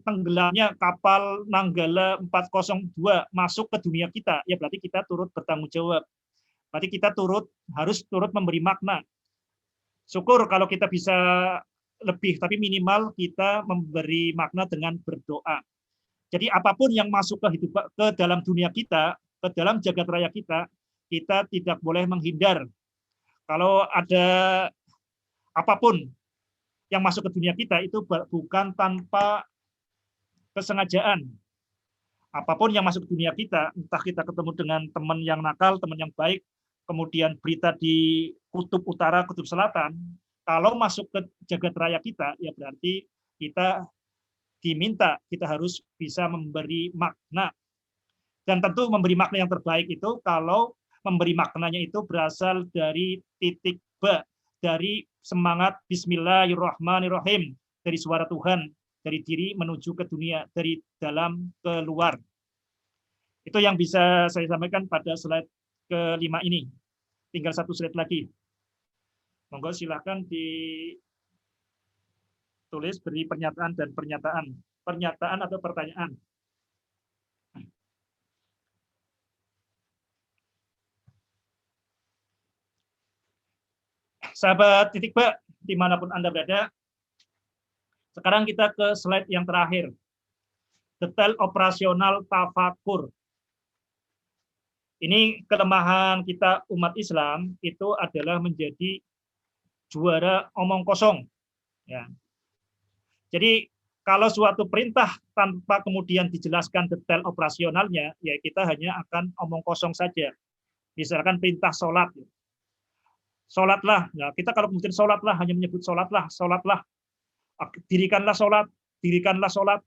tenggelamnya kapal Nanggala 402 masuk ke dunia kita, ya berarti kita turut bertanggung jawab. Berarti kita harus turut memberi makna. Syukur kalau kita bisa lebih, tapi minimal kita memberi makna dengan berdoa. Jadi apapun yang masuk ke dalam dunia kita, ke dalam jagat raya kita, kita tidak boleh menghindar. Kalau ada apapun yang masuk ke dunia kita itu bukan tanpa kesengajaan. Apapun yang masuk ke dunia kita, entah kita ketemu dengan teman yang nakal, teman yang baik, kemudian berita di kutub utara, kutub selatan, kalau masuk ke jagat raya kita, ya berarti kita diminta, kita harus bisa memberi makna. Dan tentu memberi makna yang terbaik itu kalau memberi maknanya itu berasal dari titik ba, dari semangat Bismillahirrahmanirrahim, dari suara Tuhan, dari diri menuju ke dunia, dari dalam ke luar. Itu yang bisa saya sampaikan pada slide ke-5 ini. Tinggal satu slide lagi. Monggo silakan ditulis, beri pernyataan dan pernyataan. Pernyataan atau pertanyaan. Sahabat titik ba, dimanapun Anda berada, sekarang kita ke slide yang terakhir. Detail operasional tafakur. Ini kelemahan kita umat Islam itu adalah menjadi juara omong kosong. Ya. Jadi kalau suatu perintah tanpa kemudian dijelaskan detail operasionalnya, ya kita hanya akan omong kosong saja. Misalkan perintah sholat. Sholatlah. Nah, kita kalau kemudian sholatlah, hanya menyebut sholatlah, dirikanlah sholat, dirikanlah sholat.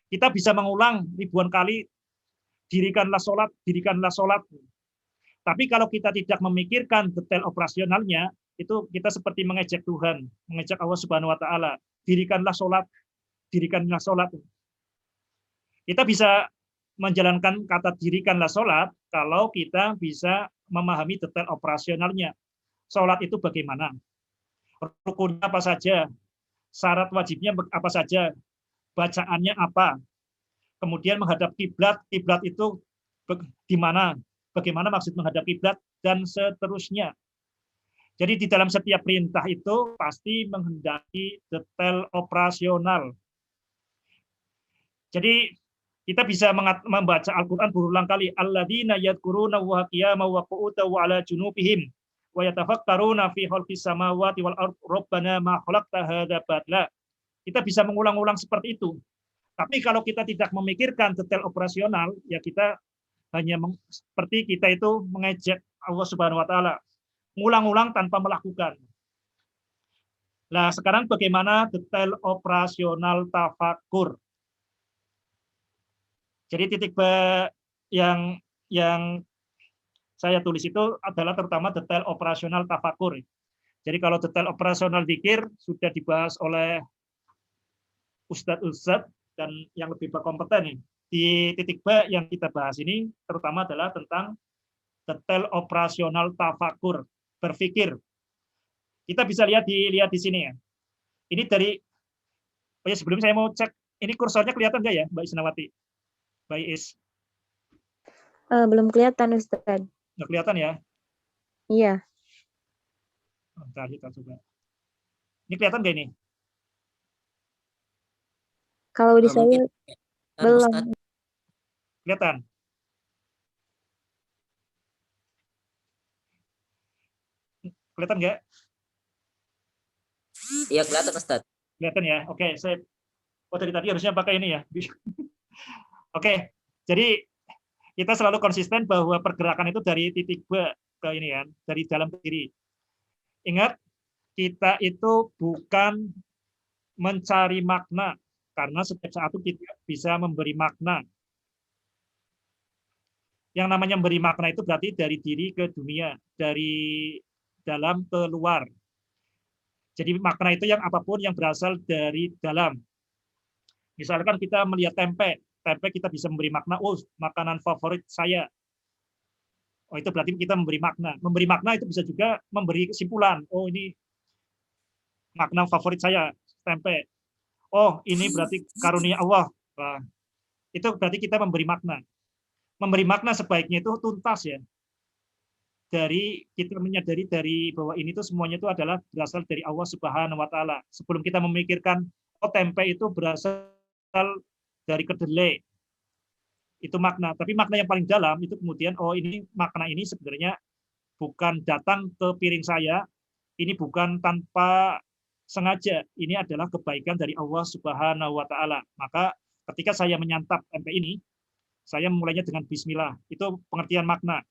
Kita bisa mengulang ribuan kali, dirikanlah sholat, dirikanlah sholat. Tapi kalau kita tidak memikirkan detail operasionalnya, itu kita seperti mengejek Tuhan, mengejek Allah Subhanahu wa Ta'ala. Dirikanlah sholat, dirikanlah sholat. Kita bisa menjalankan kata dirikanlah sholat kalau kita bisa memahami detail operasionalnya. Sholat itu bagaimana? Rukunnya apa saja? Syarat wajibnya apa saja? Bacaannya apa? Kemudian menghadap kiblat, kiblat itu di mana? Bagaimana maksud menghadap kiblat dan seterusnya. Jadi di dalam setiap perintah itu pasti menghendaki detail operasional. Jadi kita bisa membaca Al-Qur'an berulang kali. Alladzina yadhkuruna Allaha qiyaman wa qu'udan wa 'ala junubihim wa yatafakkaruna fi khalqis samawati wal ardh rabbana ma khalaqta hadza batila. Kita bisa mengulang-ulang seperti itu. Tapi kalau kita tidak memikirkan detail operasional, ya kita hanya seperti kita itu mengejek Allah Subhanahu wa Ta'ala, mengulang-ulang tanpa melakukan. Nah, sekarang bagaimana detail operasional tafakur? Jadi titik yang saya tulis itu adalah terutama detail operasional tafakur. Jadi kalau detail operasional zikir sudah dibahas oleh Ustadz dan yang lebih berkompeten. Di titik ba yang kita bahas ini terutama adalah tentang detail operasional tafakur, berpikir. Kita bisa lihat di sini ya. Ini dari, sebelum saya mau cek, ini kursornya kelihatan nggak ya, Mbak Isnawati? Mbak Is? Belum kelihatan, Ustadz. Nggak kelihatan ya? Iya. Bentar, kita coba. Ini kelihatan nggak ini? Kalau di saya belum. Kelihatan? Kelihatan nggak? Iya, kelihatan, Ustaz. Kelihatan ya? Oke, saya dari tadi harusnya pakai ini ya. Oke, jadi kita selalu konsisten bahwa pergerakan itu dari titik ba ke ini ya, dari dalam diri. Ingat, kita itu bukan mencari makna, Karena setiap saat itu kita bisa memberi makna. Yang namanya memberi makna itu berarti dari diri ke dunia, dari dalam ke luar. Jadi makna itu yang apapun yang berasal dari dalam. Misalkan kita melihat tempe kita bisa memberi makna, oh makanan favorit saya. Oh itu berarti kita memberi makna. Memberi makna itu bisa juga memberi kesimpulan, oh ini makna favorit saya, tempe. Oh ini berarti karunia Allah. Nah, itu berarti kita memberi makna. Memberi makna sebaiknya itu tuntas ya. Dari kita menyadari dari bahwa ini tuh semuanya itu adalah berasal dari Allah Subhanahu wa taala. Sebelum kita memikirkan oh tempe itu berasal dari kedelai. Itu makna, tapi makna yang paling dalam itu kemudian oh ini makna ini sebenarnya bukan datang ke piring saya, ini bukan tanpa sengaja, ini adalah kebaikan dari Allah Subhanahu wa taala. Maka ketika saya menyantap tempe ini, saya memulainya dengan bismillah. Itu pengertian makna.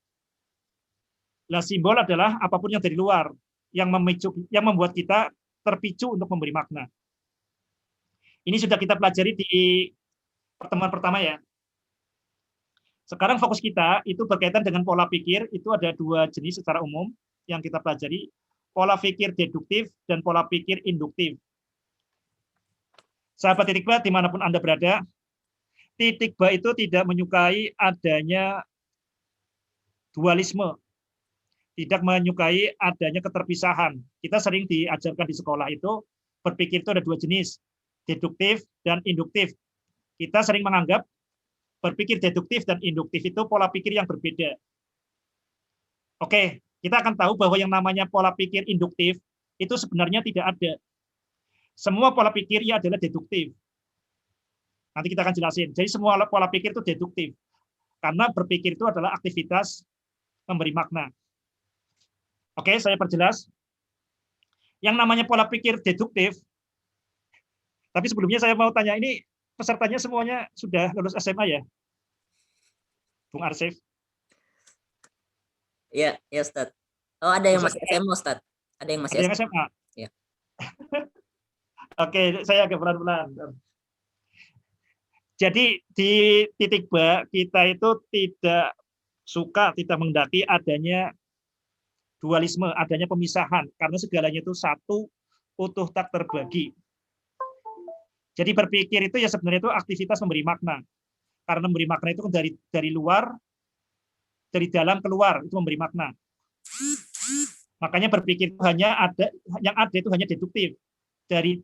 Lah simbol adalah apapun yang dari luar yang membuat kita terpicu untuk memberi makna. Ini sudah kita pelajari di pertemuan pertama ya. Sekarang fokus kita itu berkaitan dengan pola pikir, itu ada dua jenis secara umum yang kita pelajari, pola pikir deduktif dan pola pikir induktif. Sahabat titik ba dimanapun Anda berada, titik ba itu tidak menyukai adanya dualisme, tidak menyukai adanya keterpisahan. Kita sering diajarkan di sekolah itu, berpikir itu ada dua jenis, deduktif dan induktif. Kita sering menganggap berpikir deduktif dan induktif itu pola pikir yang berbeda. Oke, kita akan tahu bahwa yang namanya pola pikir induktif itu sebenarnya tidak ada. Semua pola pikir ya adalah deduktif. Nanti kita akan jelasin. Jadi semua pola pikir itu deduktif. Karena berpikir itu adalah aktivitas memberi makna. Oke, saya perjelas. Yang namanya pola pikir deduktif, tapi sebelumnya saya mau tanya, ini pesertanya semuanya sudah lulus SMA ya? Bung Arsif? Iya, ya Ustaz. Oh, ada yang masih SMA, Ustaz. Ada yang masih SMA? Ya. Oke, saya agak pelan-pelan. Jadi di titik ba, kita itu tidak suka, tidak menghendaki adanya dualisme, adanya pemisahan, karena segalanya itu satu, utuh tak terbagi. Jadi berpikir itu ya sebenarnya itu aktivitas memberi makna. Karena memberi makna itu dari luar, dari dalam keluar, itu memberi makna. Makanya berpikir itu hanya ada, yang ada itu hanya deduktif. Dari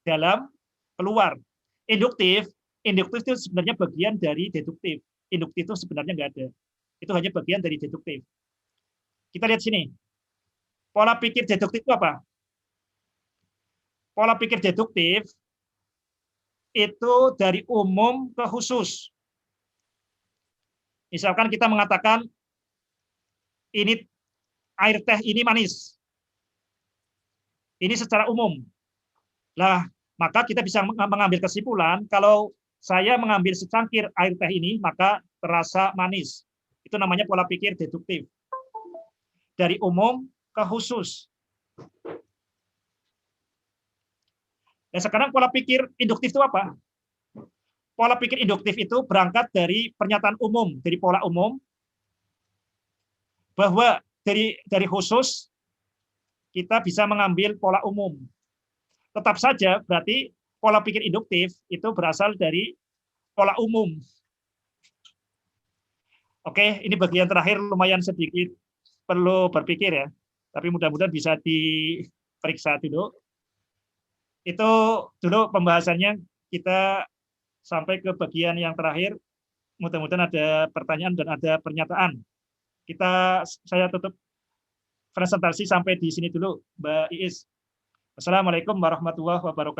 dalam keluar. Induktif itu sebenarnya bagian dari deduktif. Induktif itu sebenarnya nggak ada. Itu hanya bagian dari deduktif. Kita lihat sini. Pola pikir deduktif itu apa? Pola pikir deduktif itu dari umum ke khusus. Misalkan kita mengatakan ini air teh ini manis. Ini secara umum. Lah, maka kita bisa mengambil kesimpulan kalau saya mengambil secangkir air teh ini maka terasa manis. Itu namanya pola pikir deduktif. Dari umum ke khusus. Dan sekarang pola pikir induktif itu apa? Pola pikir induktif itu berangkat dari pernyataan umum, dari pola umum, bahwa dari khusus kita bisa mengambil pola umum. Tetap saja berarti pola pikir induktif itu berasal dari pola umum. Oke, ini bagian terakhir lumayan sedikit perlu berpikir ya, tapi mudah-mudahan bisa diperiksa dulu. Itu dulu pembahasannya, kita sampai ke bagian yang terakhir. Mudah-mudahan ada pertanyaan dan ada pernyataan. Saya tutup presentasi sampai di sini dulu, Mbak Iis. Assalamualaikum warahmatullahi wabarakatuh.